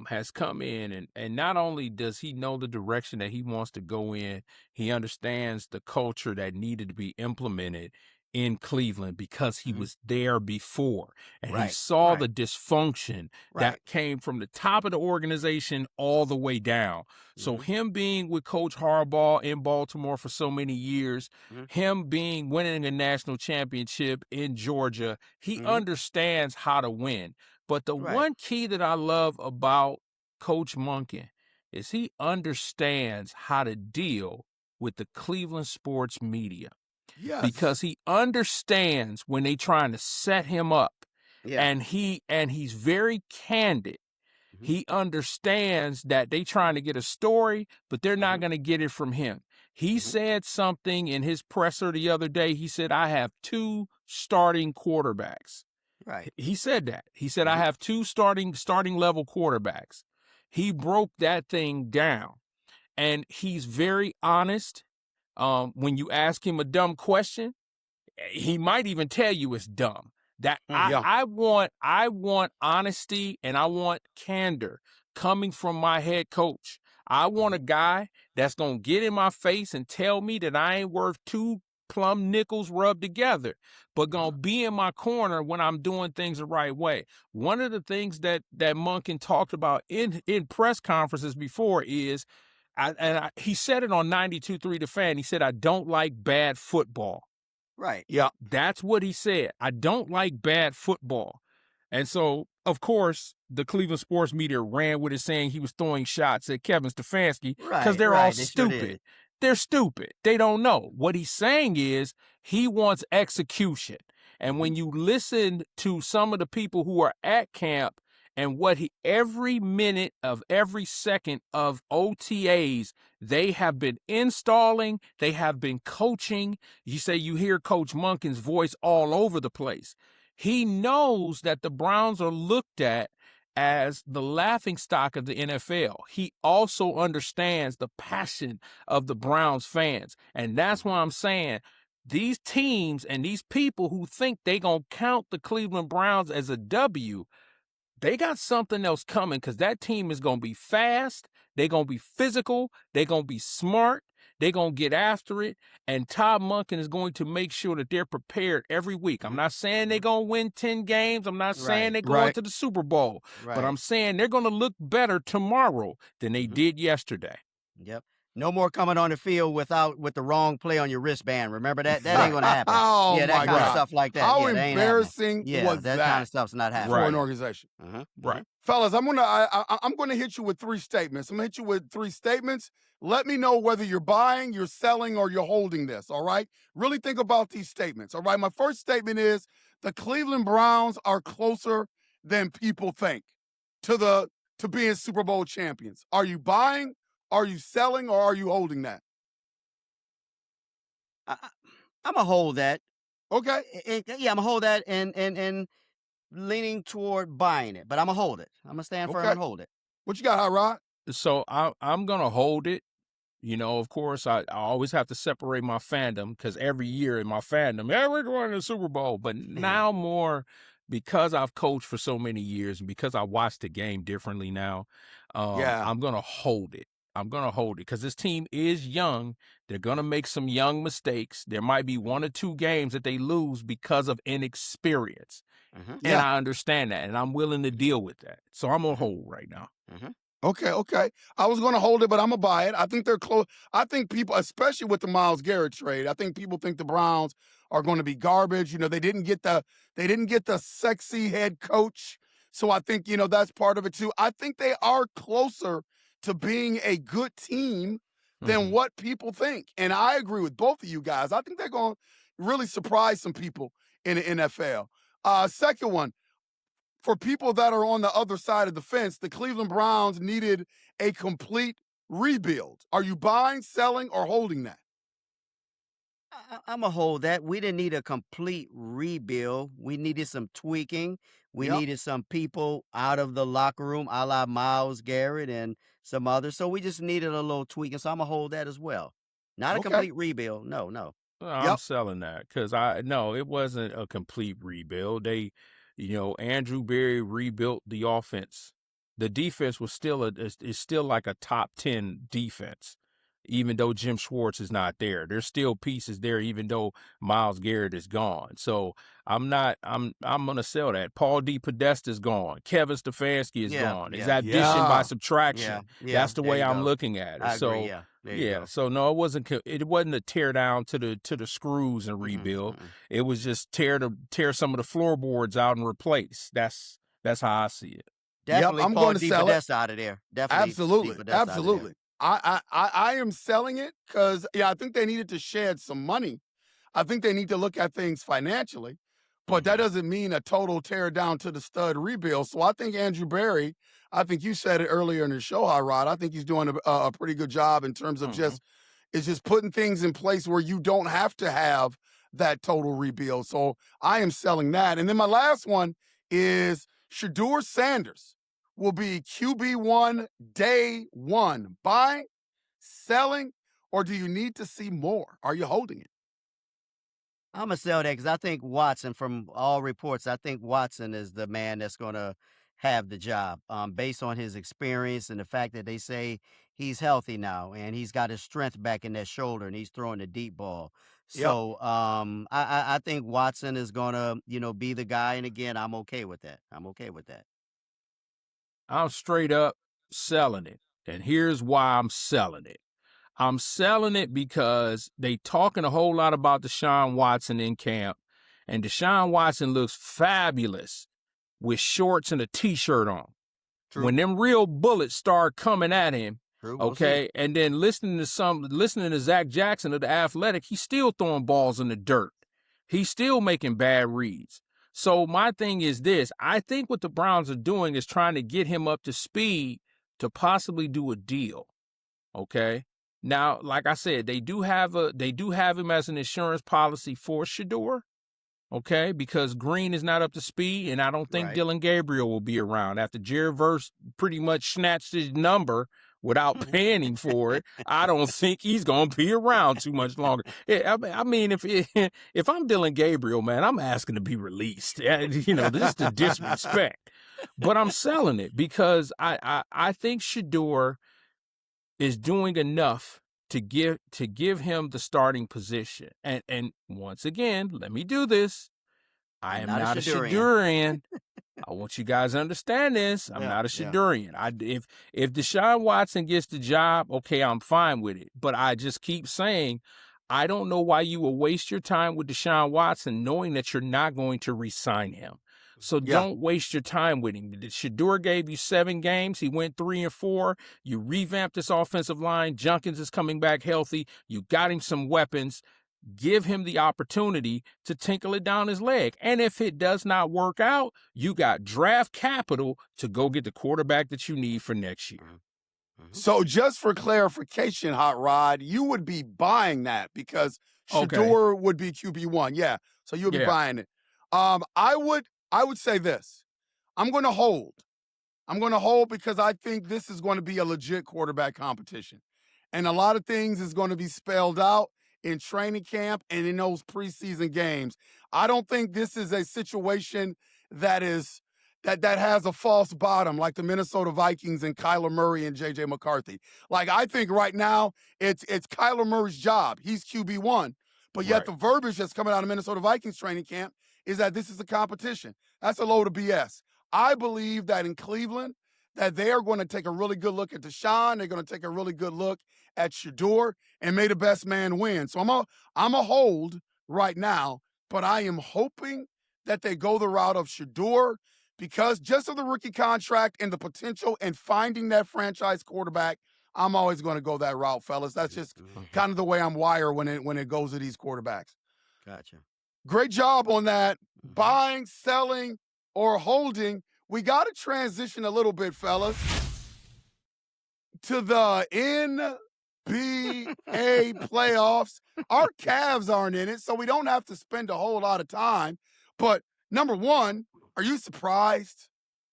S3: has come in, and not only does he know the direction that he wants to go in, he understands the culture that needed to be implemented in Cleveland because he was there before and he
S4: Right,
S3: saw
S4: right.
S3: the dysfunction
S4: Right.
S3: that came from the top of the organization all the way down. So him being with Coach Harbaugh in Baltimore for so many years, him winning a national championship in Georgia, he understands how to win. But the
S4: Right.
S3: one key that I love about Coach Monken is he understands how to deal with the Cleveland sports media
S2: Yes.
S3: because he understands when they trying to set him up
S4: Yeah.
S3: and he's very candid. He understands that they trying to get a story, but they're not going to get it from him. He said something in his presser the other day. He said, I have 2 starting quarterbacks.
S4: Right.
S3: He said that. He said, I have 2 starting level quarterbacks. He broke that thing down. And he's very honest. When you ask him a dumb question, he might even tell you it's dumb. That I want honesty and I want candor coming from my head coach. I want a guy that's gonna get in my face and tell me that I ain't worth 2 plum nickels rubbed together, but gonna be in my corner when I'm doing things the right way. One of the things that Monken talked about in press conferences before is, he said it on 92.3 The Fan. He said, I don't like bad football.
S4: Right.
S2: Yeah.
S3: That's what he said. I don't like bad football. And so, of course, the Cleveland sports media ran with it saying he was throwing shots at Kevin Stefanski because
S4: Right,
S3: they're all
S4: right, they sure
S3: stupid.
S4: did.
S3: They're stupid. They don't know. What he's saying is he wants execution. And when you listen to some of the people who are at camp and every minute of every second of OTAs, they have been installing, they have been coaching. You say you hear Coach Monken's voice all over the place. He knows that the Browns are looked at as the laughingstock of the NFL. He also understands the passion of the Browns fans. And that's why I'm saying these teams and these people who think they going to count the Cleveland Browns as a W, they got something else coming because that team is going to be fast. They're going to be physical. They're going to be smart. They're going to get after it. And Todd Monken is going to make sure that they're prepared every week. I'm not saying they're going to win 10 games. I'm not saying they're going to the Super Bowl.
S4: Right.
S3: But I'm saying they're going to look better tomorrow than they did yesterday.
S4: Yep. No more coming on the field with the wrong play on your wristband. Remember that? That ain't gonna happen.
S2: Oh,
S4: yeah, that
S2: my
S4: kind of
S2: God.
S4: stuff like that.
S2: How
S4: yeah, that ain't
S2: embarrassing
S4: happening. Yeah,
S2: was
S4: that
S2: that
S4: kind of stuff's not happening.
S2: for
S3: Right.
S2: an organization?
S3: Right.
S2: Fellas, I'm gonna hit you with 3 statements. I'm gonna hit you with 3 statements. Let me know whether you're buying, you're selling, or you're holding this. All right. Really think about these statements. All right. My first statement is the Cleveland Browns are closer than people think to being Super Bowl champions. Are you buying? Are you selling? Or are you holding that?
S4: I'm gonna hold that.
S2: Okay.
S4: Yeah, I'm gonna hold that and leaning toward buying it, but I'm gonna hold it. I'm gonna stand firm
S2: Okay.
S4: and hold it.
S2: What you got, Hot Rod?
S3: So I'm going to hold it. You know, of course, I always have to separate my fandom because every year in my fandom, yeah, we're going to the Super Bowl. But now more because I've coached for so many years and because I watch the game differently now, I'm going to hold it. I'm going to hold it because this team is young. They're going to make some young mistakes. There might be 1 or 2 games that they lose because of inexperience. And I understand that, and I'm willing to deal with that. So I'm going to hold right now.
S2: Okay. I was going to hold it, but I'm going to buy it. I think they're close. I think people, especially with the Myles Garrett trade, I think people think the Browns are going to be garbage. You know, they didn't get the sexy head coach. So I think, you know, that's part of it too. I think they are closer to being a good team than what people think. And I agree with both of you guys. I think they're going to really surprise some people in the NFL. Second one, for people that are on the other side of the fence, the Cleveland Browns needed a complete rebuild. Are you buying, selling, or holding that?
S4: I'm gonna hold that. We didn't need a complete rebuild. We needed some tweaking. We needed some people out of the locker room, a la Myles Garrett and some others. So we just needed a little tweaking. So I'm gonna hold that as well. Not a complete rebuild. No.
S3: I'm selling that because it wasn't a complete rebuild. Andrew Berry rebuilt the offense. The defense was still is still like a top 10 defense. even though Jim Schwartz is not there. There's still pieces there, even though Myles Garrett is gone. So I'm gonna sell that. Paul D. Podesta is gone. Kevin Stefanski is gone. Is that addition by subtraction? That's the way I'm looking at it.
S4: I agree, There you go.
S3: So no, it wasn't a tear down to the screws and rebuild. It was just tear some of the floorboards out and replace. That's how I see it.
S4: Definitely
S2: I'm
S4: Paul
S2: going to
S4: D.
S2: sell
S4: Podesta out of there. Definitely
S2: Absolutely. I am selling it because I think they needed to shed some money. I think they need to look at things financially, but that doesn't mean a total tear down to the stud rebuild. So I think Andrew Berry, I think you said it earlier in the show, Hot Rod. I think he's doing a pretty good job in terms of just putting things in place where you don't have to have that total rebuild. So I am selling that. And then my last one is Shedeur Sanders will be QB1 day one. Buying, selling, or do you need to see more? Are you holding it?
S4: I'm going to sell that because I think Watson, from all reports, I think Watson is the man that's going to have the job based on his experience and the fact that they say he's healthy now and he's got his strength back in that shoulder and he's throwing the deep ball. So I think Watson is going to, be the guy. And again, I'm okay with that.
S3: I'm straight up selling it. And here's why I'm selling it. I'm selling it because they talking a whole lot about Deshaun Watson in camp, and Deshaun Watson looks fabulous with shorts and a T-shirt on.
S4: True.
S3: When them real bullets start coming at him,
S4: We'll see.
S3: and then listening to Zach Jackson of The Athletic, he's still throwing balls in the dirt. He's still making bad reads. So my thing is this. I think what the Browns are doing is trying to get him up to speed to possibly do a deal. Okay? Now, like I said, they do have him as an insurance policy for Shedeur, okay, because Green is not up to speed, and I don't think Dylan Gabriel will be around. After Jared Verse pretty much snatched his number without paying him for it, I don't think he's going to be around too much longer. I mean, if I'm Dylan Gabriel, man, I'm asking to be released. This is the disrespect. But I'm selling it because I think Shedeur is doing enough to give him the starting position. And once again, let me do this. I am not a Shedurian. I want you guys to understand this. I'm not a Shedurian. If Deshaun Watson gets the job, okay, I'm fine with it. But I just keep saying, I don't know why you will waste your time with Deshaun Watson knowing that you're not going to re-sign him. So don't waste your time with him. Shedeur gave you 7 games. He went 3-4. You revamped this offensive line. Junkins is coming back healthy. You got him some weapons. Give him the opportunity to tinkle it down his leg. And if it does not work out, you got draft capital to go get the quarterback that you need for next year.
S2: So just for clarification, Hot Rod, you would be buying that because Shedeur would be QB1. Yeah, so you would be buying it. I would say this. I'm going to hold. I'm going to hold because I think this is going to be a legit quarterback competition. And a lot of things is going to be spelled out in training camp and in those preseason games. I don't think this is a situation that has a false bottom like the Minnesota Vikings and Kyler Murray and J.J. McCarthy. Like, I think right now it's Kyler Murray's job. He's QB1. But yet the verbiage that's coming out of Minnesota Vikings training camp is that this is a competition. That's a load of BS. I believe that in Cleveland, that they are going to take a really good look at Deshaun. They're going to take a really good look at Shedeur and may the best man win. So I'm a hold right now, but I am hoping that they go the route of Shedeur because just of the rookie contract and the potential and finding that franchise quarterback, I'm always going to go that route, fellas. That's just kind of the way I'm wired when it goes to these quarterbacks.
S4: Gotcha.
S2: Great job on that. Buying, selling, or holding. We got to transition a little bit, fellas, to the NBA playoffs. Our Cavs aren't in it, so we don't have to spend a whole lot of time. But number one, are you surprised?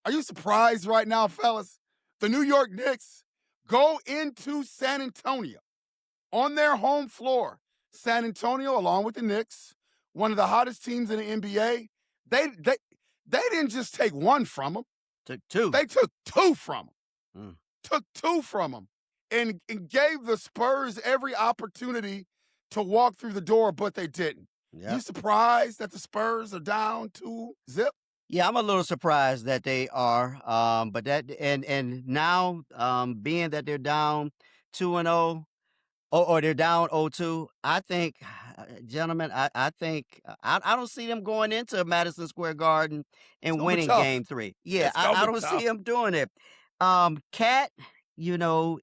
S2: Are you surprised right now, fellas? The New York Knicks go into San Antonio on their home floor. San Antonio, along with the Knicks, one of the hottest teams in the NBA, they didn't just take one from them.
S4: Took 2.
S2: They took 2 from them. Took 2 from them. and gave the Spurs every opportunity to walk through the door, but they didn't.
S4: Yep.
S2: You surprised that the Spurs are down 2-0?
S4: Yeah, I'm a little surprised that they are. But that and now, being that they're down 2-0, or they're down 0-2, I think, gentlemen, I think I don't see them going into Madison Square Garden
S2: It's
S4: and
S2: gonna be
S4: winning
S2: tough.
S4: Game 3. Yeah,
S2: It's gonna
S4: I
S2: be
S4: don't
S2: tough.
S4: see them doing it. Cat,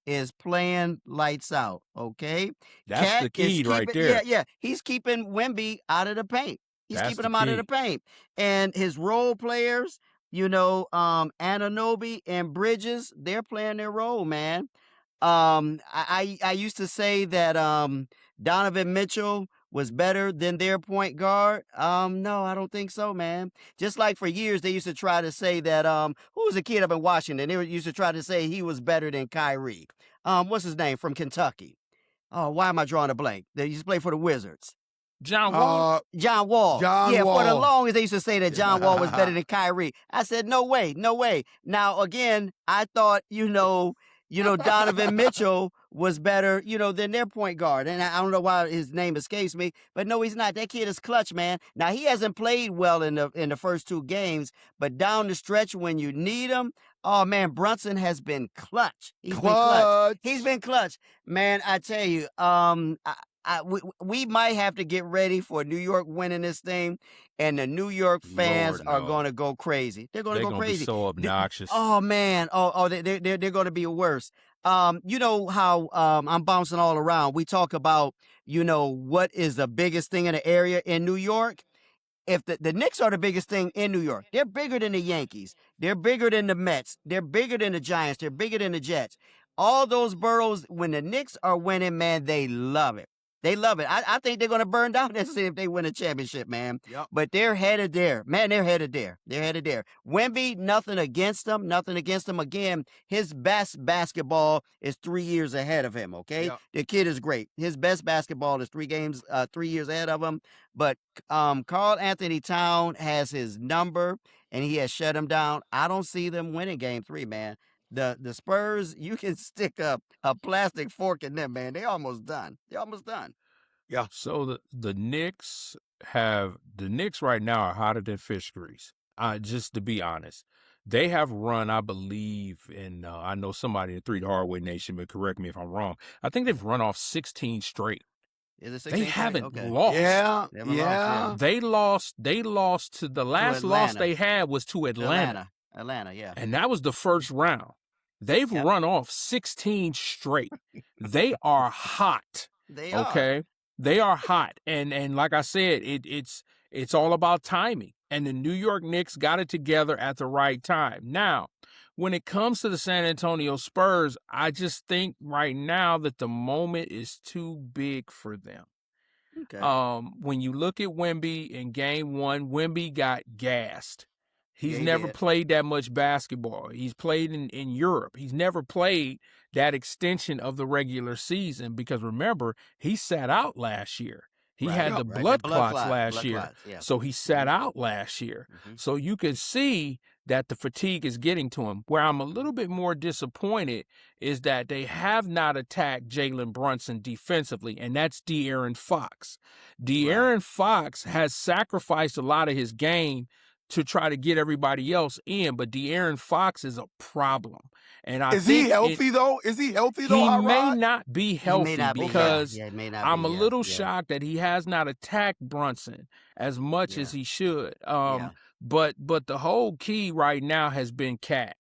S4: is playing lights out. Okay,
S3: That's
S4: Cat
S3: the
S4: is
S3: key right
S4: keeping.
S3: there.
S4: Yeah, he's keeping Wemby out of the paint. He's
S3: That's
S4: keeping
S3: the
S4: him out of the
S3: key.
S4: paint, and his role players, Anunoby and Bridges, they're playing their role, man. I used to say that Donovan Mitchell was better than their point guard. No, I don't think so, man. Just like for years they used to try to say that who was a kid up in Washington? Used to try to say he was better than Kyrie. What's his name from Kentucky? Oh, why am I drawing a blank? They used to play for the Wizards.
S3: John Wall.
S4: John Wall.
S2: John
S4: Yeah, for the
S2: Wall.
S4: longest they used to say that John Wall was better than Kyrie. I said, no way, no way. Now again, I thought, Donovan Mitchell was better, than their point guard. And I don't know why his name escapes me, but no, he's not. That kid is clutch, man. Now he hasn't played well in the first 2 games, but down the stretch when you need him, oh man, Brunson has been clutch. He's been clutch. Man, I tell you, we might have to get ready for New York winning this thing, and the New York fans
S3: Lord,
S4: are
S3: no.
S4: going to go crazy. They're going to
S3: They're
S4: go
S3: gonna
S4: crazy.
S3: be so obnoxious.
S4: Oh man, they're going to be worse. You know how I'm bouncing all around. We talk about what is the biggest thing in the area in New York. If the Knicks are the biggest thing in New York, they're bigger than the Yankees. They're bigger than the Mets. They're bigger than the Giants. They're bigger than the Jets. All those boroughs, when the Knicks are winning, man, they love it. They love it. I think they're going to burn down that city if they win a championship, man.
S2: Yep.
S4: But they're headed there. Man, they're headed there. They're headed there. Wemby, nothing against them. Nothing against him. Again, his best basketball is 3 years ahead of him, okay?
S2: Yep.
S4: The kid is great. His best basketball is 3 years ahead of him. But Karl Anthony Town has his number, and he has shut him down. I don't see them winning Game 3, man. The Spurs, you can stick a plastic fork in them, man. They're almost done. They're almost done.
S2: Yeah.
S3: So the Knicks right now are hotter than fish grease. Just to be honest, they have run, I believe, in I know somebody in the Three the Hard Way Nation, but correct me if I'm wrong. I think they've run off 16 straight.
S4: Is it 16
S3: They
S4: straight?
S3: haven't
S4: Okay.
S3: lost.
S2: Yeah.
S4: They haven't lost, yeah.
S3: They lost to the last loss
S4: Atlanta.
S3: they had was to Atlanta.
S4: Atlanta, yeah.
S3: And that was the first round. They've
S4: Yep.
S3: run off 16 straight. They are hot.
S4: They are.
S3: Okay. They are hot. And like I said, it's all about timing. And the New York Knicks got it together at the right time. Now, when it comes to the San Antonio Spurs, I just think right now that the moment is too big for them.
S4: Okay.
S3: When you look at Wemby in Game 1, Wemby got gassed. He's
S4: Yeah, he
S3: never
S4: did.
S3: played that much basketball. He's played in Europe. He's never played that extension of the regular season because remember, he sat out last year. He
S4: Right,
S3: had
S4: right,
S3: the
S4: the
S3: blood
S4: blood
S3: clots last
S4: blood
S3: year.
S4: clots, yeah.
S3: So he sat out last year.
S4: Mhm.
S3: So you can see that the fatigue is getting to him. Where I'm a little bit more disappointed is that they have not attacked Jalen Brunson defensively, and that's De'Aaron Fox. De'Aaron Fox has sacrificed a lot of his game to try to get everybody else in, but De'Aaron Fox is a problem. And I
S2: Is
S3: think
S2: he healthy though? Is he healthy though?
S3: he
S2: Hot
S3: may
S2: Rod?
S3: not be
S4: He
S3: healthy
S4: may not be,
S3: because
S4: yeah, he may not
S3: I'm
S4: be,
S3: a
S4: yeah,
S3: little
S4: yeah.
S3: shocked that he has not attacked Brunson as much as he should.
S4: Yeah.
S3: But the whole key right now has been Cat.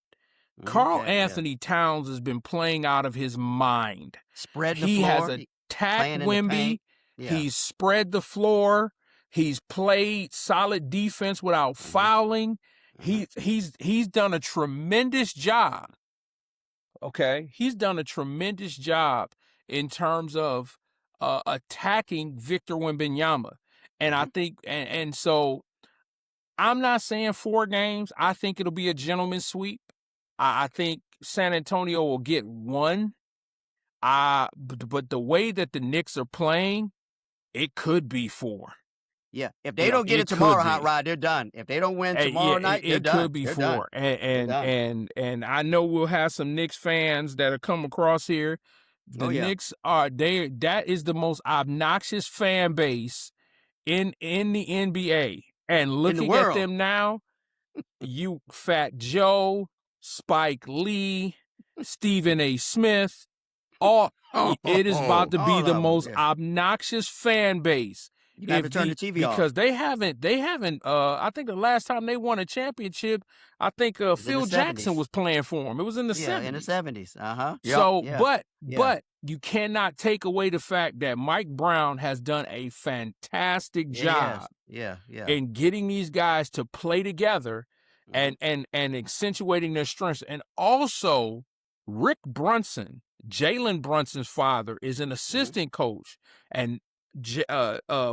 S3: Karl
S4: Okay, yeah.
S3: Anthony Towns has been playing out of his mind.
S4: Spreading the
S3: He
S4: floor.
S3: has
S4: playing
S3: attacked
S4: in the
S3: Wemby.
S4: paint. Yeah.
S3: He's spread the floor. He's played solid defense without fouling. He's done a tremendous job. Okay, he's done a tremendous job in terms of attacking Victor Wembanyama, and I think and so I'm not saying 4 games. I think it'll be a gentleman's sweep. I think San Antonio will get 1. But the way that the Knicks are playing, it could be 4.
S4: Yeah. If they don't get it tomorrow, Hot Rod, they're done. If they don't win tomorrow night, they're done.
S3: It could be
S4: they're
S3: 4.
S4: done.
S3: And I know we'll have some Knicks fans that are come across here. The Knicks that is the most obnoxious fan base in the NBA. And looking at them now, you Fat Joe, Spike Lee, Stephen A. Smith, it is about to be the most obnoxious fan base.
S4: You got to turn the TV off.
S3: Because they haven't I think the last time they won a championship, I think Phil Jackson was playing for them. It was in the 70s.
S4: Yeah, in the 70s. Uh-huh.
S3: So, but you cannot take away the fact that Mike Brown has done a fantastic job in getting these guys to play together and accentuating their strengths. And also, Rick Brunson, Jalen Brunson's father, is an assistant coach, and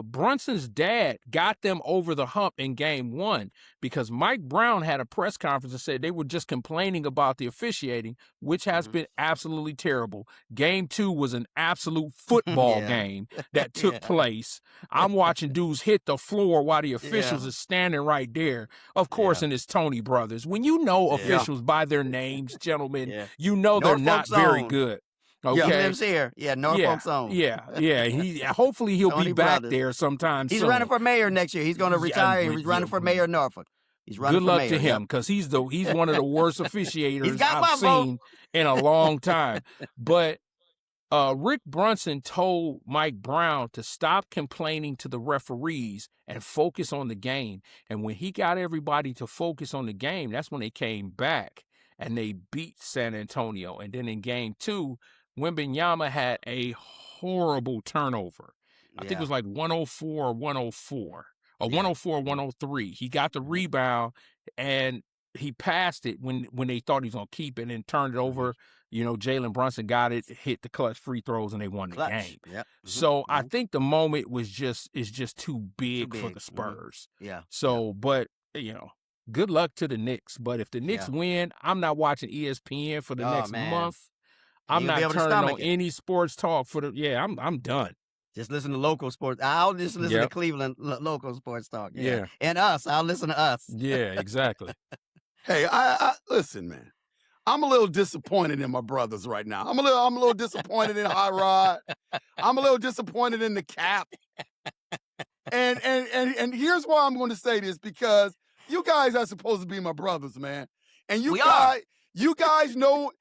S3: Brunson's dad got them over the hump in game 1 because Mike Brown had a press conference and said they were just complaining about the officiating, which has been absolutely terrible. Game 2 was an absolute football game that took place. I'm watching dudes hit the floor while the officials are standing right there. Of course, and it's Tony Brothers. When you know officials by their names, gentlemen, you know they're not very good. Okay.
S4: He lives here. Yeah, Norfolk's own.
S3: Yeah. Hopefully he'll be back there sometime soon.
S4: He's running for mayor next year. He's going to retire. He's running for mayor of Norfolk. He's running
S3: Good luck to him, because he's one of the worst officiators I've
S4: vote.
S3: seen in a long time. But Rick Brunson told Mike Brown to stop complaining to the referees and focus on the game. And when he got everybody to focus on the game, that's when they came back and they beat San Antonio. And then in game 2, Wembanyama had a horrible turnover. I think it was like 104 or 104 or 104 or 103. He got the rebound and he passed it when they thought he was going to keep it and turned it over. You know, Jalen Brunson got it, hit the clutch free throws, and they won the game.
S4: Yep.
S3: So I think the moment is just too big for the Spurs.
S4: Yeah.
S3: So, but, you know, good luck to the Knicks. But if the Knicks win, I'm not watching ESPN for the next month. I'm not turning on any sports talk for I'm done.
S4: Just listen to local sports. I'll just listen to Cleveland local sports talk. Yeah. And us. I'll listen to us.
S3: Yeah, exactly.
S2: Hey, I listen, man. I'm a little disappointed in my brothers right now. I'm a little disappointed in Hot Rod. I'm a little disappointed in the Cap. And here's why I'm going to say this, because you guys are supposed to be my brothers, man. And you guys know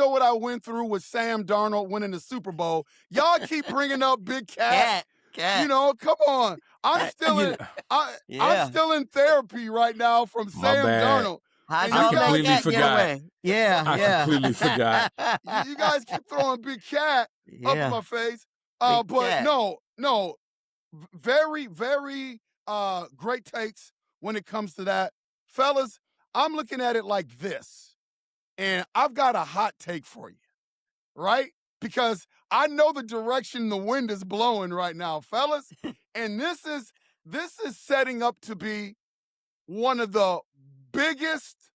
S2: what I went through with Sam Darnold winning the Super Bowl. Y'all keep bringing up Big Cat. You know, come on. I'm still in therapy right now from Sam Darnold.
S3: I completely forgot. I completely forgot.
S2: You guys keep throwing Big Cat up in my face. But no, very, very great takes when it comes to that. Fellas, I'm looking at it like this, and I've got a hot take for you, right? Because I know the direction the wind is blowing right now, fellas, and this is setting up to be one of the biggest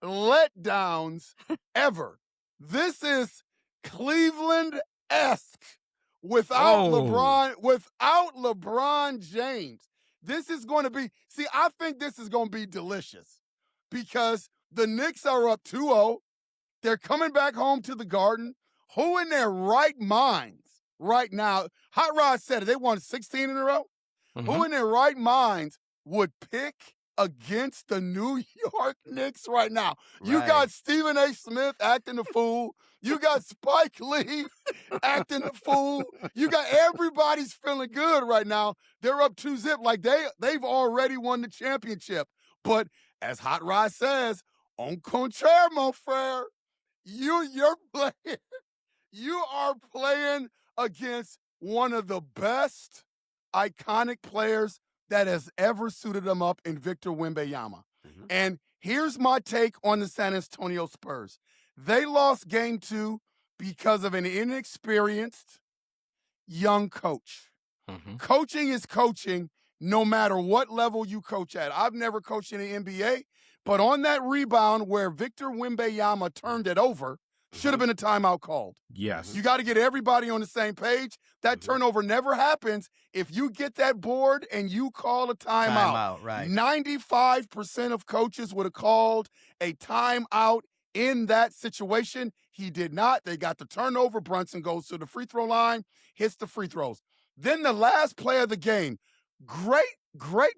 S2: letdowns ever. This is Cleveland-esque without LeBron James. This is going to be, I think this is going to be delicious because the Knicks are up 2-0. They're coming back home to the Garden. Who in their right minds right now, Hot Rod said it, they won 16 in a row. Mm-hmm. Who in their right minds would pick against the New York Knicks right now? Right. You got Stephen A. Smith acting the fool. You got Spike Lee acting the fool. You got everybody's feeling good right now. They're up 2-0 like they've already won the championship. But as Hot Rod says, on contraire, mon frere, you're playing. You are playing against one of the best iconic players that has ever suited them up in Victor Wembanyama. Mm-hmm. And here's my take on the San Antonio Spurs. They lost game 2 because of an inexperienced young coach. Mm-hmm. Coaching is coaching no matter what level you coach at. I've never coached in the NBA, but on that rebound where Victor Wembanyama turned it over should have been a timeout called.
S3: Yes.
S2: You got to get everybody on the same page. That turnover never happens if you get that board and you call a timeout.
S4: Timeout, right.
S2: 95% of coaches would have called a timeout in that situation. He did not. They got the turnover. Brunson goes to the free throw line, hits the free throws. Then the last play of the game, great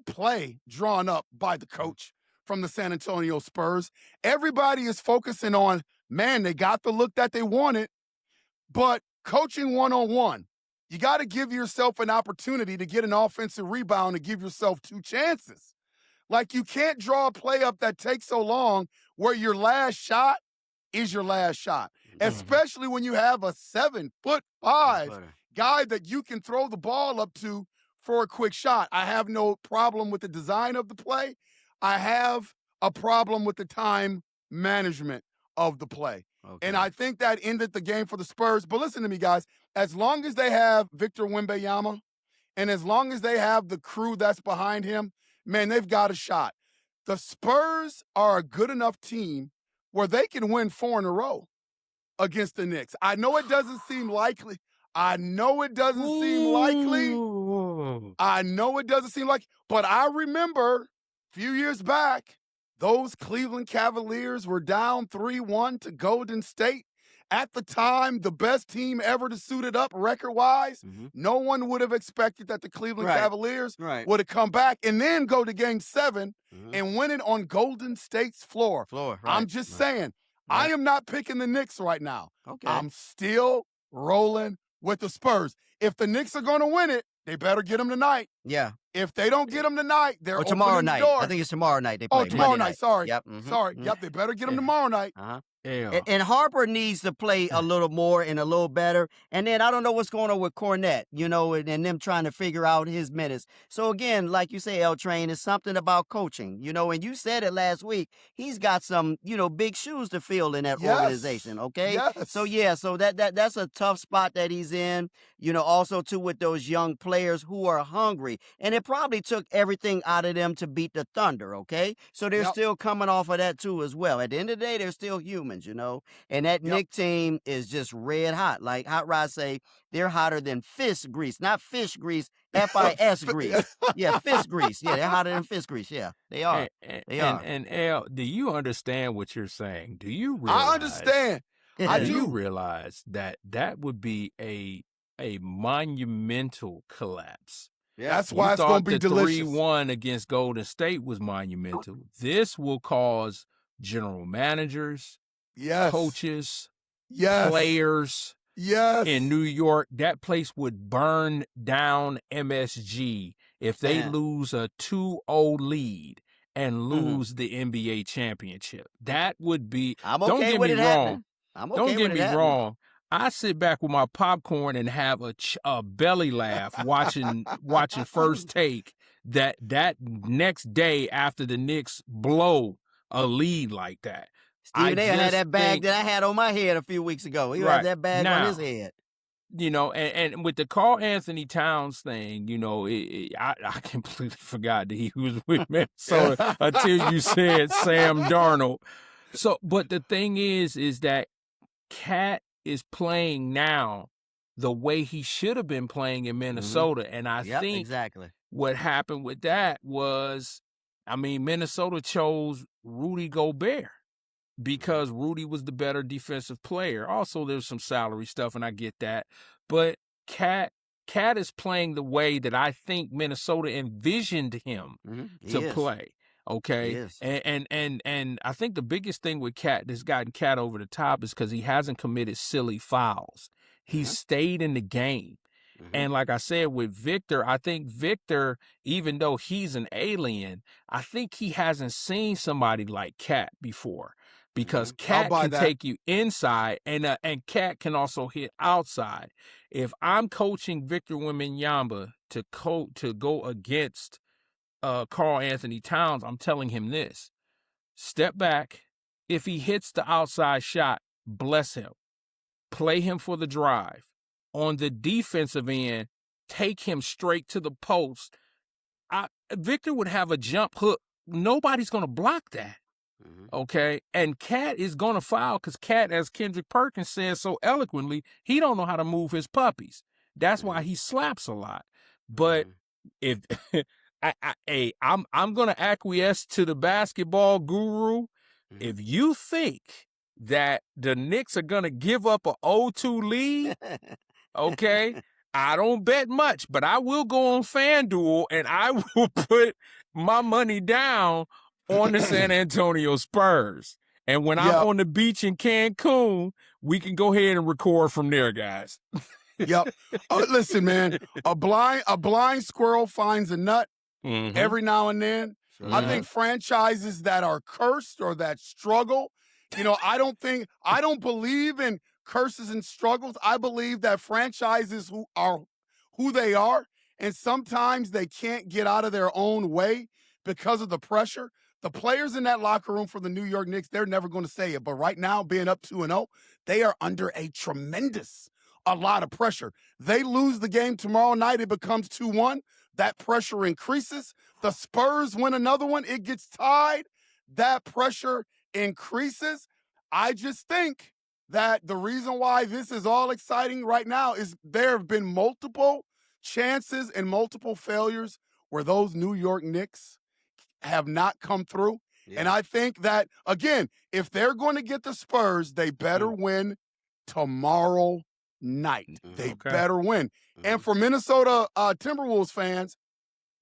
S2: play drawn up by the coach from the San Antonio Spurs. Everybody is focusing on, man, they got the look that they wanted, but coaching one-on-one, you got to give yourself an opportunity to get an offensive rebound and give yourself 2 chances. Like, you can't draw a play up that takes so long where your last shot is your last shot, especially when you have a 7'5" guy that you can throw the ball up to for a quick shot. I have no problem with the design of the play. I have a problem with the time management of the play.
S4: Okay.
S2: And I think that ended the game for the Spurs. But listen to me, guys. As long as they have Victor Wembanyama and as long as they have the crew that's behind him, man, they've got a shot. The Spurs are a good enough team where they can win 4 in a row against the Knicks. I know it doesn't seem likely. I know it doesn't seem likely. But I remember a few years back, those Cleveland Cavaliers were down 3-1 to Golden State. At the time, the best team ever to suit it up record-wise. No one would have expected that the Cleveland Cavaliers would have come back and then go to Game 7 and win it on Golden State's floor. I'm just saying, I am not picking the Knicks right now.
S4: Okay.
S2: I'm still rolling with the Spurs. If the Knicks are going to win it, they better get them tonight.
S4: Yeah.
S2: If they don't get them tonight, they're
S4: Or tomorrow
S2: opening the
S4: night.
S2: door.
S4: I think it's tomorrow night they play.
S2: Tomorrow
S4: Monday
S2: night. Sorry.
S4: Yep.
S2: Sorry. Yep, they better get them tomorrow night.
S4: And Harper needs to play a little more and a little better. And then I don't know what's going on with Cornette, and them trying to figure out his minutes. So again, like you say, L Train, it's something about coaching, and you said it last week. He's got some, big shoes to fill in that organization. Okay.
S2: Yes.
S4: So that's a tough spot that he's in, also too with those young players who are hungry. And it probably took everything out of them to beat the Thunder. Okay. So they're still coming off of that too as well. At the end of the day, they're still humans. And that Knicks team is just red hot. Like Hot Rod say, they're hotter than fist grease, not fish grease, FIS grease. Yeah, fist grease. Yeah, they're hotter than fist grease. Yeah, they are. They are.
S3: And Al, do you understand what you're saying? Do you realize?
S2: I understand. I
S3: do.
S2: do.
S3: You realize that would be a monumental collapse.
S2: Yeah, that's why it's going to be delicious.
S3: 3-1 against Golden State was monumental. This will cause general managers, coaches, players in New York. That place would burn down MSG if they lose a 2-0 lead and lose the NBA championship. That would be.
S4: I'm okay
S3: don't get
S4: with
S3: me
S4: it
S3: wrong.
S4: happening. I'm okay
S3: don't get
S4: with
S3: me
S4: it
S3: wrong. I sit back with my popcorn and have a belly laugh watching First Take that next day after the Knicks blow a lead like that.
S4: Steve, they had that bag that I had on my head a few weeks ago. He had that bag on his head.
S3: And with the Karl Anthony Towns thing, I completely forgot that he was with Minnesota until you said Sam Darnold. So, but the thing is that Cat is playing now the way he should have been playing in Minnesota. And I think
S4: exactly
S3: what happened with that was, Minnesota chose Rudy Gobert because Rudy was the better defensive player. Also, there's some salary stuff, and I get that. But Cat is playing the way that I think Minnesota envisioned him to play. Okay. And I think the biggest thing with Cat that's gotten Cat over the top is because he hasn't committed silly fouls. He's stayed in the game. And like I said with Victor, I think Victor, even though he's an alien, I think he hasn't seen somebody like Cat before. Because Cat can take you inside and Cat can also hit outside. If I'm coaching Victor Wembanyama to go against Karl Anthony Towns, I'm telling him this: step back. If he hits the outside shot, bless him. Play him for the drive. On the defensive end, take him straight to the post. Victor would have a jump hook. Nobody's going to block that. Okay, and Cat is going to foul because Cat, as Kendrick Perkins says so eloquently, he don't know how to move his puppies. That's why he slaps a lot. But if I'm going to acquiesce to the basketball guru. If you think that the Knicks are going to give up a 0-2 lead, okay, I don't bet much, but I will go on FanDuel and I will put my money down on the San Antonio Spurs. And when I'm on the beach in Cancun, we can go ahead and record from there, guys.
S2: Yep. Listen, man, a blind squirrel finds a nut every now and then. I think franchises that are cursed or that struggle, I don't believe in curses and struggles. I believe that franchises who are who they are, and sometimes they can't get out of their own way because of the pressure. The players in that locker room for the New York Knicks, they're never going to say it. But right now, being up 2-0, they are under a lot of pressure. They lose the game tomorrow night, it becomes 2-1. That pressure increases. The Spurs win another one, it gets tied. That pressure increases. I just think that the reason why this is all exciting right now is there have been multiple chances and multiple failures where those New York Knicks have not come through. Yeah. And I think that, again, if they're going to get the Spurs, they better win tomorrow night. They better win. And for Minnesota Timberwolves fans,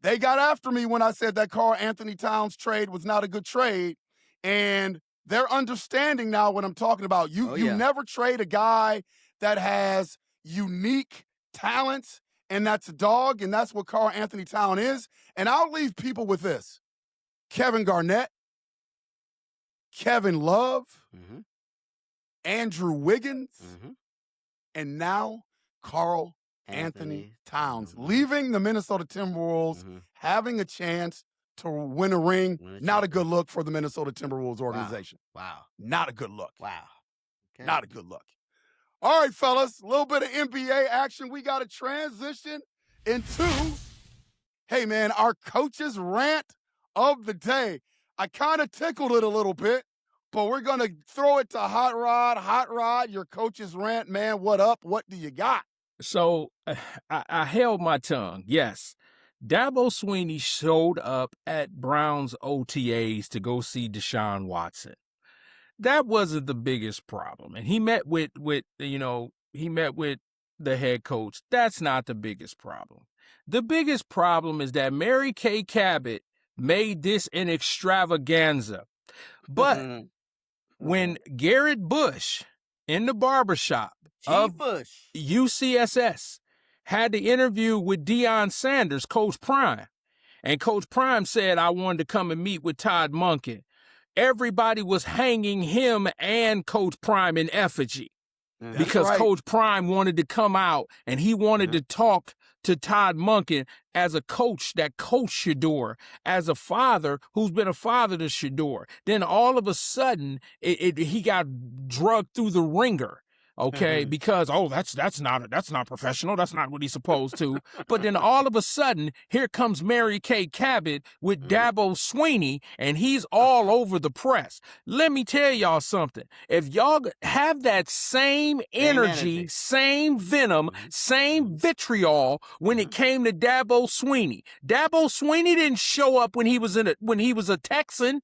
S2: they got after me when I said that Karl Anthony Towns trade was not a good trade. And they're understanding now what I'm talking about. You never trade a guy that has unique talents, and that's a dog, and that's what Karl Anthony Towns is. And I'll leave people with this. Kevin Garnett, Kevin Love, Andrew Wiggins, and now Karl Anthony Towns, leaving the Minnesota Timberwolves, having a chance to win a ring. Not a good look for the Minnesota Timberwolves organization.
S4: Wow.
S2: Not a good look.
S4: Wow. Okay.
S2: Not a good look. All right, fellas, a little bit of NBA action. We got to transition into, hey, man, our coach's rant of the day. I kind of tickled it a little bit, but we're going to throw it to Hot Rod. Hot Rod, your coach's rant, man. What up? What do you got?
S3: So I held my tongue. Yes. Dabo Swinney showed up at Brown's OTAs to go see Deshaun Watson. That wasn't the biggest problem. And he met with the head coach. That's not the biggest problem. The biggest problem is that Mary Kay Cabot made this an extravaganza. But when Garrett Bush in the barbershop of UCSS had the interview with Deion Sanders, Coach Prime, and Coach Prime said, I wanted to come and meet with Todd Monken. Everybody was hanging him and Coach Prime in effigy because Coach Prime wanted to come out and he wanted to talk to Todd Monken as a coach that coached Shedeur, as a father who's been a father to Shedeur. Then all of a sudden, he got drugged through the ringer. Okay, because that's not professional. That's not what he's supposed to. But then all of a sudden, here comes Mary Kay Cabot with Dabo Swinney, and he's all over the press. Let me tell y'all something. If y'all have that same energy, same venom, same vitriol when it came to Dabo Swinney. Dabo Swinney didn't show up when he was a Texan.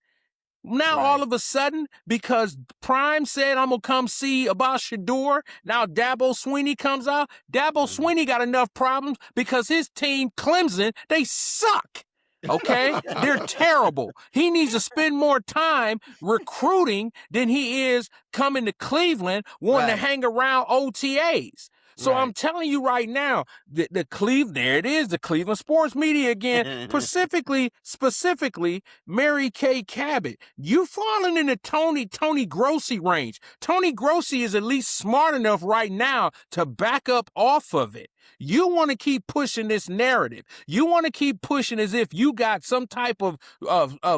S3: Now, all of a sudden, because Prime said, I'm going to come see about Shedeur, now Dabo Swinney comes out. Dabo Swinney got enough problems because his team, Clemson, they suck. Okay? They're terrible. He needs to spend more time recruiting than he is coming to Cleveland, wanting to hang around OTAs. So I'm telling you right now, the Cleveland sports media again, specifically, Mary Kay Cabot. You falling in the Tony Grossi range. Tony Grossi is at least smart enough right now to back up off of it. You want to keep pushing this narrative. You want to keep pushing as if you got some type of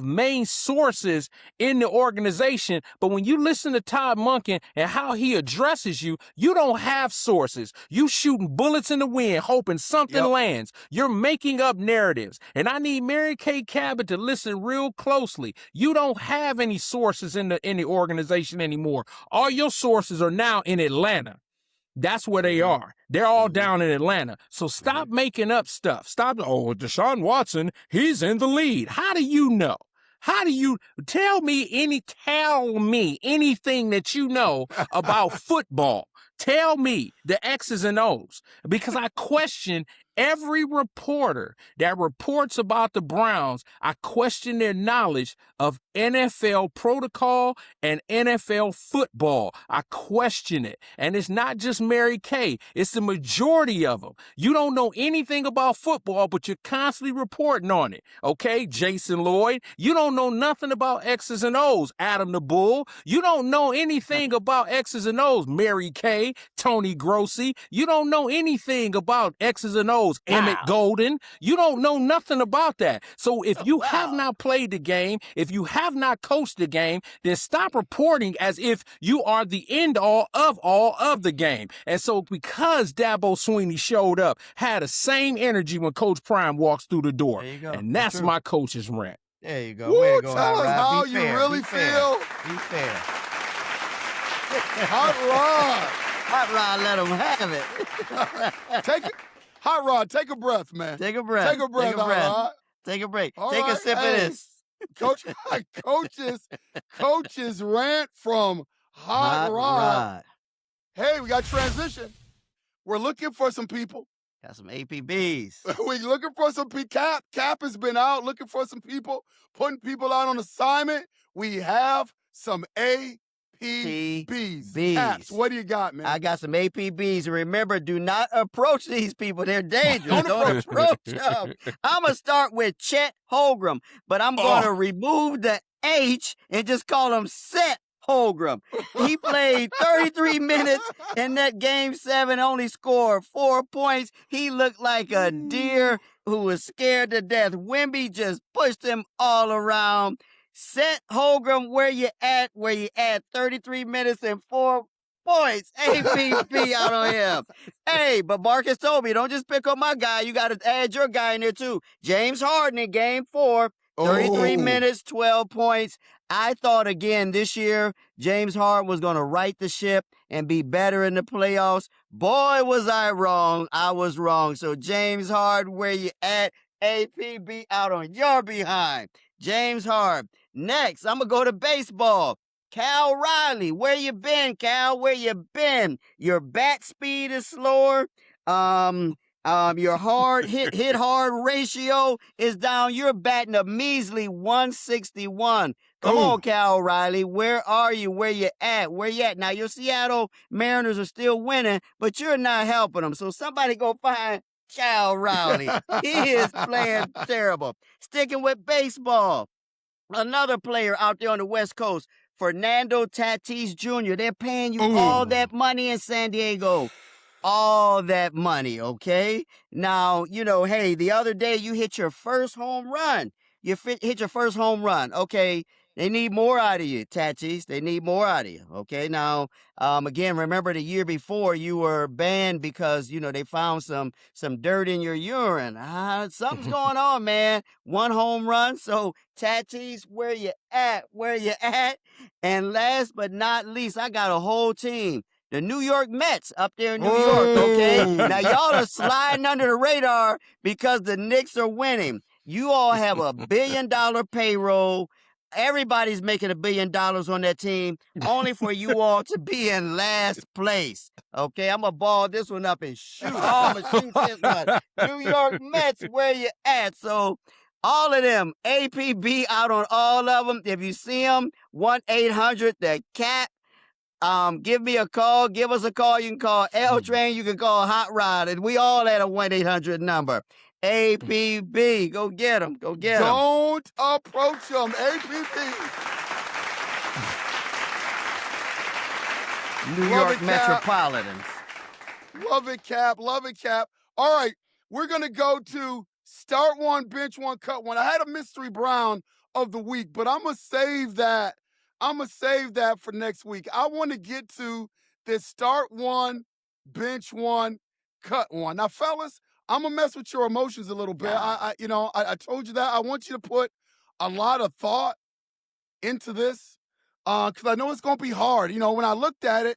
S3: main sources in the organization. But when you listen to Todd Monken and how he addresses you, you don't have sources. coaches. You shooting bullets in the wind, hoping something lands. You're making up narratives. And I need Mary Kay Cabot to listen real closely. You don't have any sources in the organization anymore. All your sources are now in Atlanta. That's where they are. They're all down in Atlanta. So stop making up stuff. Stop. Oh, Deshaun Watson, he's in the lead. How do you know? How do you tell me anything that you know about football? Tell me the X's and O's, because I question every reporter that reports about the Browns. I question their knowledge of NFL protocol and NFL football. I question it. And it's not just Mary Kay. It's the majority of them. You don't know anything about football, but you're constantly reporting on it. Okay, Jason Lloyd, you don't know nothing about X's and O's. Adam the Bull, you don't know anything about X's and O's. Mary Kay, Tony Grossi, you don't know anything about X's and O's. Emmett Golden, you don't know nothing about that. So if you have not played the game, if you have not coached the game, then stop reporting as if you are the end all of the game. And so because Dabo Sweeney showed up, had the same energy when Coach Prime walks through the door.
S4: There you go.
S3: And that's my coach's rant.
S4: There you go.
S2: Woo,
S4: Way to go,
S2: tell
S4: Hot
S2: us
S4: Rod.
S2: how
S4: Be
S2: you
S4: fair.
S2: really
S4: Be fair.
S2: feel.
S4: Be fair.
S2: Hot Rod.
S4: Hot Rod, let him have it.
S2: Hot Rod, take a breath, man.
S4: Take a breath.
S2: Take a breath,
S4: Take a breath.
S2: Hot Rod.
S4: Take a break.
S2: All
S4: Take a
S2: right,
S4: sip
S2: hey.
S4: of this.
S2: Coaches rant from Hot Rod. Hey, we got transition. We're looking for some people.
S4: Got some APBs.
S2: We're looking for some people. Cap has been out looking for some people, putting people out on assignment. We have some APBs. Caps, what do you got, man?
S4: I got some APBs. Remember, do not approach these people. They're dangerous. Don't approach them. I'm going to start with Chet Holmgren, but I'm going to remove the H and just call him Set Holmgren. He played 33 minutes in that game 7, only scored 4 points. He looked like a deer who was scared to death. Wemby just pushed him all around. Set Holmgren, where you at? 33 minutes and 4 points. APB out on him. Hey, but Marcus told me, don't just pick up my guy. You got to add your guy in there too. James Harden in game 4, 33 minutes, 12 points. I thought again this year, James Harden was going to right the ship and be better in the playoffs. Boy, was I wrong. I was wrong. So James Harden, where you at? APB out on your behind. James Harden. Next, I'm going to go to baseball. Cal Riley, where you been, Cal? Where you been? Your bat speed is slower. Your hard hit hard ratio is down. You're batting a measly 161. Come on, Cal Riley. Where are you? Where you at? Where you at? Now, your Seattle Mariners are still winning, but you're not helping them. So somebody go find Cal Riley. He is playing terrible. Sticking with baseball. Another player out there on the West Coast, Fernando Tatis Jr. They're paying you all that money in San Diego. All that money, okay? Now, hey, the other day you hit your first home run. Hit your first home run, okay? They need more out of you, Tatis. They need more out of you, okay? Now, again, remember the year before you were banned because, they found some dirt in your urine. Something's going on, man. 1 home run. So, Tatis, where you at? Where you at? And last but not least, I got a whole team. The New York Mets up there in New York, okay? Now, y'all are sliding under the radar because the Knicks are winning. You all have a $1 billion payroll. Everybody's making $1 billion on that team, only for you all to be in last place. Okay, I'm going to ball this one up and shoot. I'm going to shoot this one. New York Mets, where you at? So, all of them, APB out on all of them. If you see them, 1-800-THE-CAT. Give me a call. Give us a call. You can call L Train. You can call Hot Rod. And we all at a 1-800 number. APB. Go get them. Go get them.
S2: Don't approach them. APB.
S4: New York Metropolitans.
S2: Love it, Cap. Love it, Cap. All right. We're going to go to start one, bench one, cut one. I had a mystery Brown of the week, but I'm going to save that. I'm going to save that for next week. I want to get to this start one, bench one, cut one. Now, fellas, I'm gonna mess with your emotions a little bit. I told you that. I want you to put a lot of thought into this because I know it's gonna be hard. When I looked at it,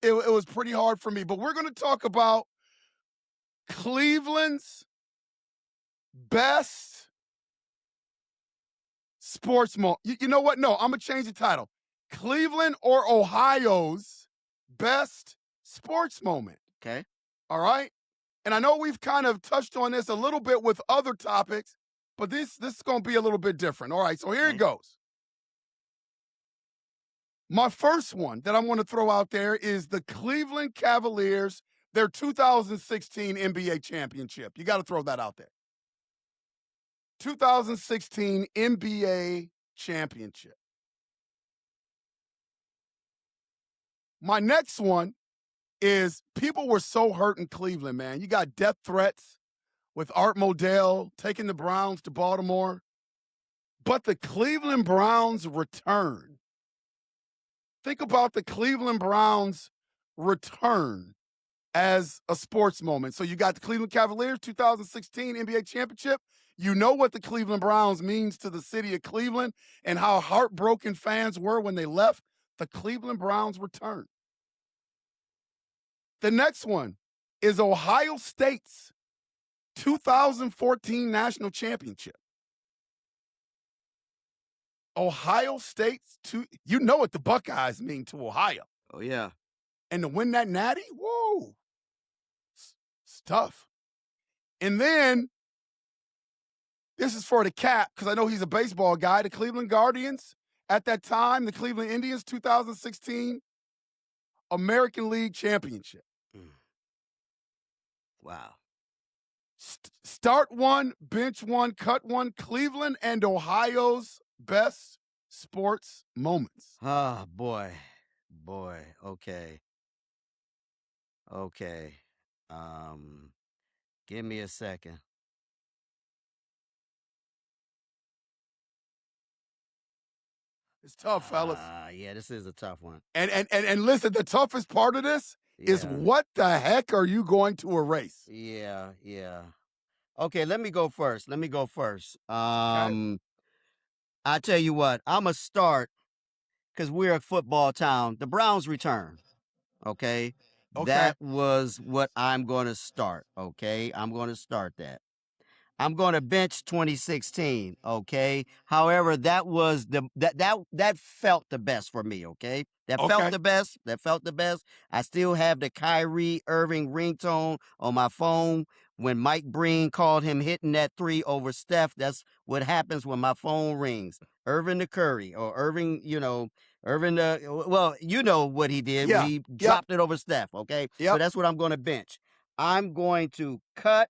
S2: it was pretty hard for me. But we're gonna talk about Cleveland's best sports moment. You know what? No, I'm gonna change the title. Cleveland or Ohio's best sports moment.
S4: Okay.
S2: All right. And I know we've kind of touched on this a little bit with other topics, but this is going to be a little bit different. All right. So here it goes. My first one that I'm going to throw out there is the Cleveland Cavaliers, their 2016 NBA championship. You got to throw that out there. 2016 NBA championship. My next one is people were so hurt in Cleveland, man. You got death threats with Art Modell taking the Browns to Baltimore. But the Cleveland Browns return. Think about the Cleveland Browns return as a sports moment. So you got the Cleveland Cavaliers, 2016 NBA championship. You know what the Cleveland Browns means to the city of Cleveland and how heartbroken fans were when they left. The Cleveland Browns return. The next one is Ohio State's 2014 national championship. Ohio State's you know what the Buckeyes mean to Ohio.
S4: Oh, yeah.
S2: And to win that natty, whoa, it's tough. And then, this is for the Cap, because I know he's a baseball guy, the Cleveland Guardians, at that time, the Cleveland Indians, 2016 American League Championship.
S4: Wow.
S2: Start one, bench one, cut one, Cleveland and Ohio's best sports moments.
S4: Oh, boy. Okay. Give me a second.
S2: It's tough, fellas.
S4: Yeah, this is a tough one.
S2: And listen, the toughest part of this is what the heck are you going to erase?
S4: Yeah. Okay, let me go first.
S2: Okay.
S4: I tell you what, I'm going to start because we're a football town. The Browns return. Okay. That was what I'm going to start. Okay. I'm going to start that. I'm going to bench 2016. Okay. However, that was that felt the best for me. Okay. That felt the best. I still have the Kyrie Irving ringtone on my phone. When Mike Breen called him hitting that three over Steph, that's what happens when my phone rings. Irving the Curry or Irving, well, you know what he did when he dropped it over Steph, okay? So that's what I'm going to bench. I'm going to cut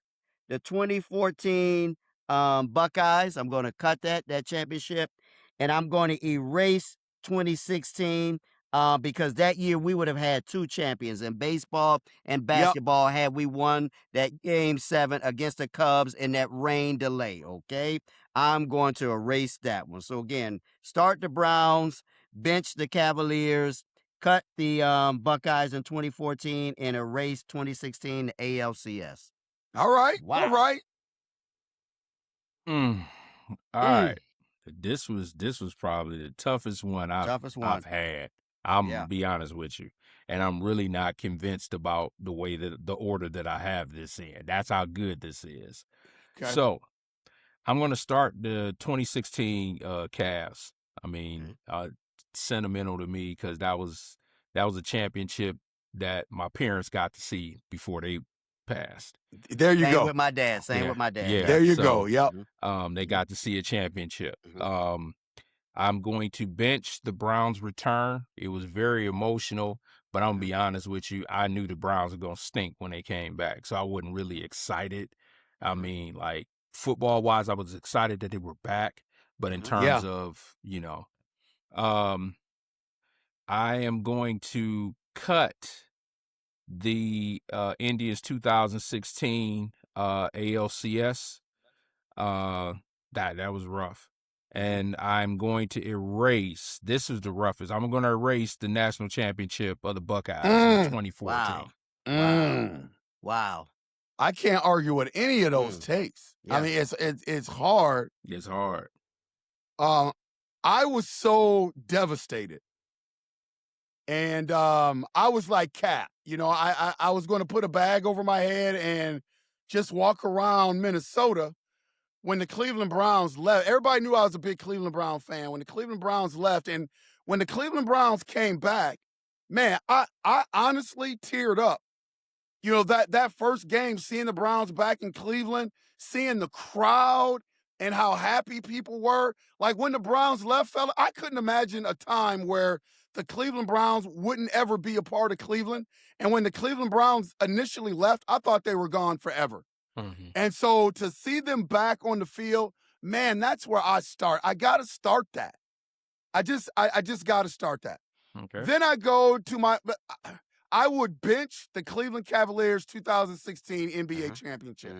S4: the 2014 Buckeyes. I'm going to cut that championship, and I'm going to erase 2016 because that year we would have had two champions in baseball and basketball had we won that Game 7 against the Cubs in that rain delay, okay? I'm going to erase that one. So, again, start the Browns, bench the Cavaliers, cut the Buckeyes in 2014, and erase 2016 the ALCS.
S2: All right.
S4: Wow.
S2: All right.
S3: All right. This was probably the toughest one I've had. I'm gonna be honest with you, and I'm really not convinced about the way that the order that I have this in. That's how good this is.
S2: Okay.
S3: So I'm going to start the 2016 Cavs. I mean, sentimental to me because that was a championship that my parents got to see before they passed.
S2: There you go.
S4: With my dad. With my dad.
S3: Yeah.
S2: There you go. Yep.
S3: They got to see a championship. I'm going to bench the Browns' return. It was very emotional, but I'm going to be honest with you. I knew the Browns were going to stink when they came back, so I wasn't really excited. I mean, like, football-wise, I was excited that they were back, but in terms of, I am going to cut the Indians 2016 ALCS. That was rough. And I'm going to erase, this is the roughest, I'm going to erase the national championship of the Buckeyes in 2014.
S4: Wow. Wow.
S2: I can't argue with any of those takes.
S4: Yeah.
S2: I mean, it's hard.
S3: It's hard.
S2: I was so devastated. And I was like Cap. You know, I was going to put a bag over my head and just walk around Minnesota when the Cleveland Browns left. Everybody knew I was a big Cleveland Brown fan. When the Cleveland Browns left and when the Cleveland Browns came back, man, I honestly teared up. You know, that first game, seeing the Browns back in Cleveland, seeing the crowd and how happy people were. Like when the Browns left, fella, I couldn't imagine a time where the Cleveland Browns wouldn't ever be a part of Cleveland. And when the Cleveland Browns initially left, I thought they were gone forever.
S3: Mm-hmm.
S2: And so to see them back on the field, man, that's where I start. I got to start that. I just got to start that.
S3: Okay.
S2: Then I go to I would bench the Cleveland Cavaliers 2016 NBA championship.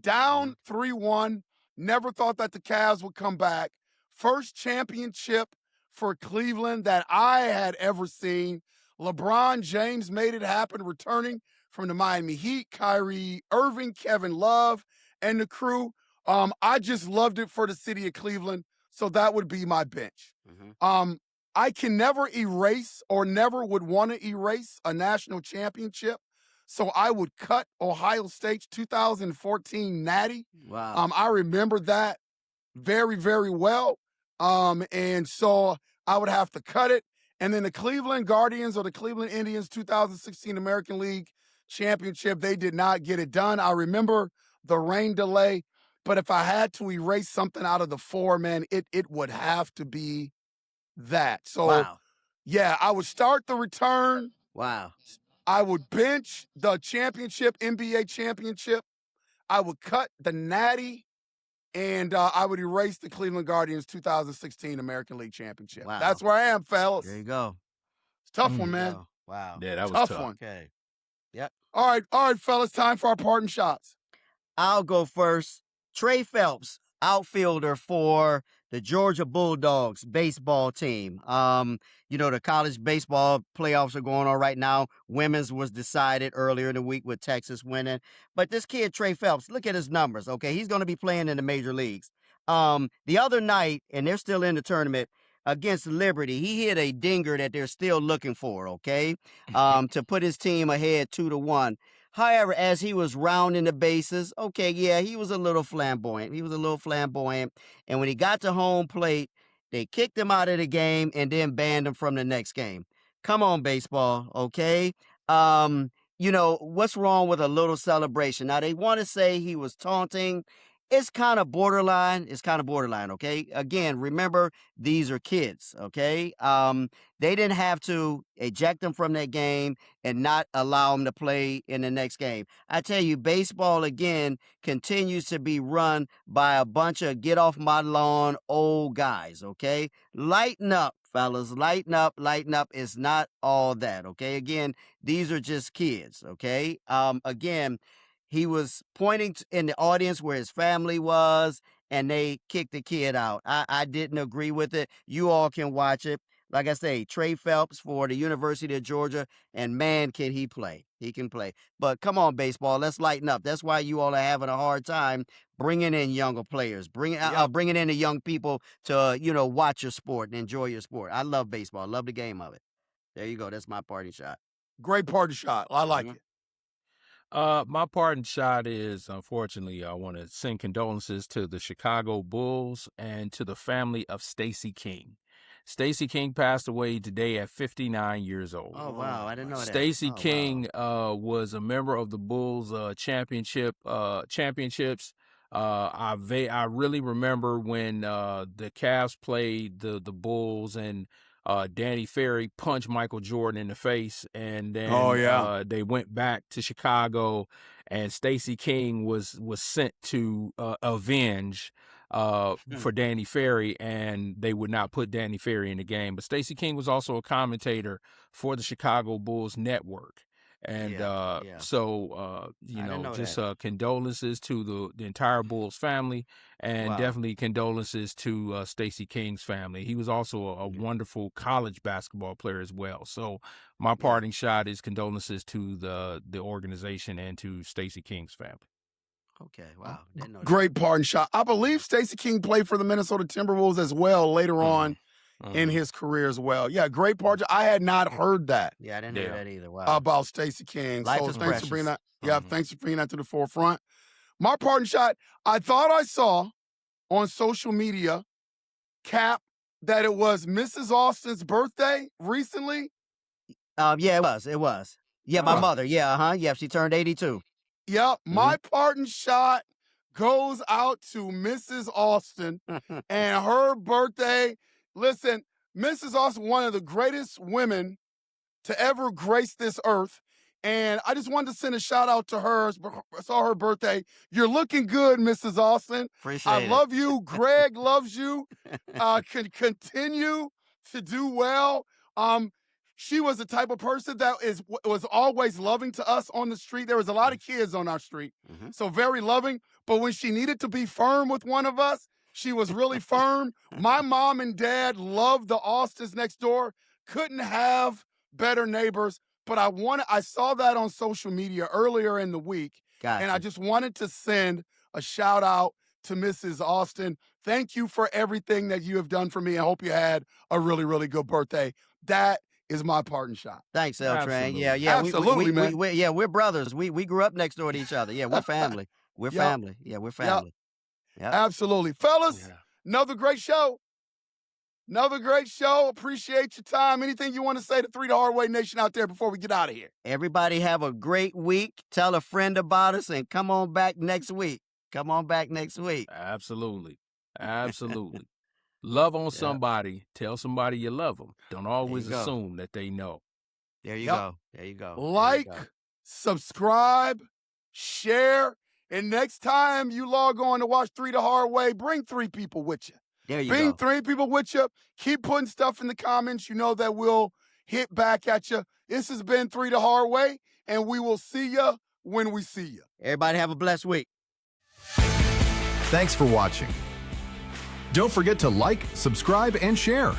S2: Down 3-1, never thought that the Cavs would come back. First championship for Cleveland that I had ever seen. LeBron James made it happen, returning from the Miami Heat, Kyrie Irving, Kevin Love, and the crew. I just loved it for the city of Cleveland, so that would be my bench. I can never erase or never would want to erase a national championship. So I would cut Ohio State's 2014 Natty.
S4: Wow.
S2: I remember that very, very well. And so I would have to cut it. And then the Cleveland Guardians or the Cleveland Indians 2016 American League Championship, they did not get it done. I remember the rain delay. But if I had to erase something out of the four, man, it would have to be that. So,
S4: Wow.
S2: yeah, I would start the return.
S4: Wow.
S2: I would bench the championship, NBA championship. I would cut the Natty, and I would erase the Cleveland Guardians 2016 American League Championship.
S4: Wow.
S2: That's where I am, fellas.
S4: There you go.
S2: It's a tough one, man.
S4: Wow.
S3: Yeah, that was
S2: Tough
S3: tough.
S2: one.
S4: Okay. Yep.
S2: All right, fellas, time for our parting shots.
S4: I'll go first. Trey Phelps, outfielder for the Georgia Bulldogs baseball team. You know, the college baseball playoffs are going on right now. Women's was decided earlier in the week with Texas winning. But this kid, Trey Phelps, look at his numbers, okay? He's going to be playing in the major leagues. The other night, and they're still in the tournament, against Liberty, he hit a dinger that they're still looking for, okay, to put his team ahead 2-1. However, as he was rounding the bases, okay, yeah, he was a little flamboyant. And when he got to home plate, they kicked him out of the game and then banned him from the next game. Come on, baseball, okay? You know, what's wrong with a little celebration? Now, they want to say he was taunting. It's kind of borderline. Okay? Again, remember, these are kids, okay? They didn't have to eject them from that game and not allow them to play in the next game. I tell you, baseball, again, continues to be run by a bunch of get-off-my-lawn old guys, okay? Lighten up, fellas. Lighten up. It's not all that, okay? Again, these are just kids, okay? Again, he was pointing in the audience where his family was, and they kicked the kid out. I didn't agree with it. You all can watch it. Like I say, Trey Phelps for the University of Georgia, and man, can he play. He can play. But come on, baseball, let's lighten up. That's why you all are having a hard time bringing in younger players, bringing in the young people to, watch your sport and enjoy your sport. I love baseball. I love the game of it. There you go. That's my party shot.
S2: Great party shot. I like it.
S3: My parting shot is, unfortunately, I want to send condolences to the Chicago Bulls and to the family of Stacey King. Stacey King passed away today at 59 years old.
S4: Oh, wow. I didn't know that.
S3: Stacey King was a member of the Bulls championships. I really remember when the Cavs played the Bulls and Danny Ferry punched Michael Jordan in the face, and then they went back to Chicago, and Stacey King was sent to avenge for Danny Ferry, and they would not put Danny Ferry in the game. But Stacey King was also a commentator for the Chicago Bulls network. And
S4: Yeah.
S3: you
S4: I didn't
S3: know,
S4: know
S3: just
S4: that.
S3: condolences to the entire Bulls family, and
S4: Wow.
S3: definitely condolences to Stacey King's family. He was also a wonderful college basketball player as well. So my
S4: Yeah.
S3: parting shot is condolences to the organization and to Stacey King's family.
S4: Okay. Wow. Didn't know that.
S2: Great parting shot. I believe Stacey King played for the Minnesota Timberwolves as well later on in his career as well. Yeah, great part. I had not heard that
S4: Yeah, I didn't hear
S3: Yeah.
S4: that either. Wow.
S2: about Stacey King.
S4: Life
S2: So
S4: is
S2: thanks for bringing
S4: precious.
S2: that. Yeah, thanks for bringing that to the forefront. My parting shot, I thought I saw on social media, Cap, that it was Mrs. Austin's birthday recently.
S4: Yeah, it was. Yeah, my
S2: Right.
S4: mother. Yeah, yeah, she turned 82.
S2: Yep, my parting shot goes out to Mrs. Austin and her birthday. Listen, Mrs. Austin, one of the greatest women to ever grace this earth. And I just wanted to send a shout out to her. I saw her birthday. You're looking good, Mrs. Austin.
S4: Appreciate
S2: I
S4: it.
S2: love you. Greg loves you. Can continue to do well. She was the type of person that was always loving to us on the street. There was a lot of kids on our street, so very loving. But when she needed to be firm with one of us, she was really firm. My mom and dad loved the Austins next door. Couldn't have better neighbors. But I saw that on social media earlier in the week, and I just wanted to send a shout out to Mrs. Austin. Thank you for everything that you have done for me. I hope you had a really, really good birthday. That is my parting shot.
S4: Thanks, L Train. Yeah,
S2: Absolutely, man.
S4: we're brothers. We grew up next door to each other. Yeah, we're family. We're
S2: Yep.
S4: family. Yeah, we're family. Yep.
S2: Absolutely. Fellas, another great show. Another great show. Appreciate your time. Anything you want to say to 3 The Hard Way Nation out there before we get out of here?
S4: Everybody have a great week. Tell a friend about us and come on back next week. Come on back next week.
S3: Absolutely. Absolutely. Love on somebody. Tell somebody you love them. Don't always
S4: go.
S3: assume that they know.
S4: There you
S2: Yep.
S4: go. There you go.
S2: Like, subscribe, share, and next time you log on to watch 3 The Hard Way, bring 3 people with you.
S4: There you
S2: Bring
S4: go.
S2: 3 people with you. Keep putting stuff in the comments. You know that we'll hit back at you. This has been 3 The Hard Way, and we will see you when we see you.
S4: Everybody have a blessed week.
S5: Thanks for watching. Don't forget to like, subscribe, and share.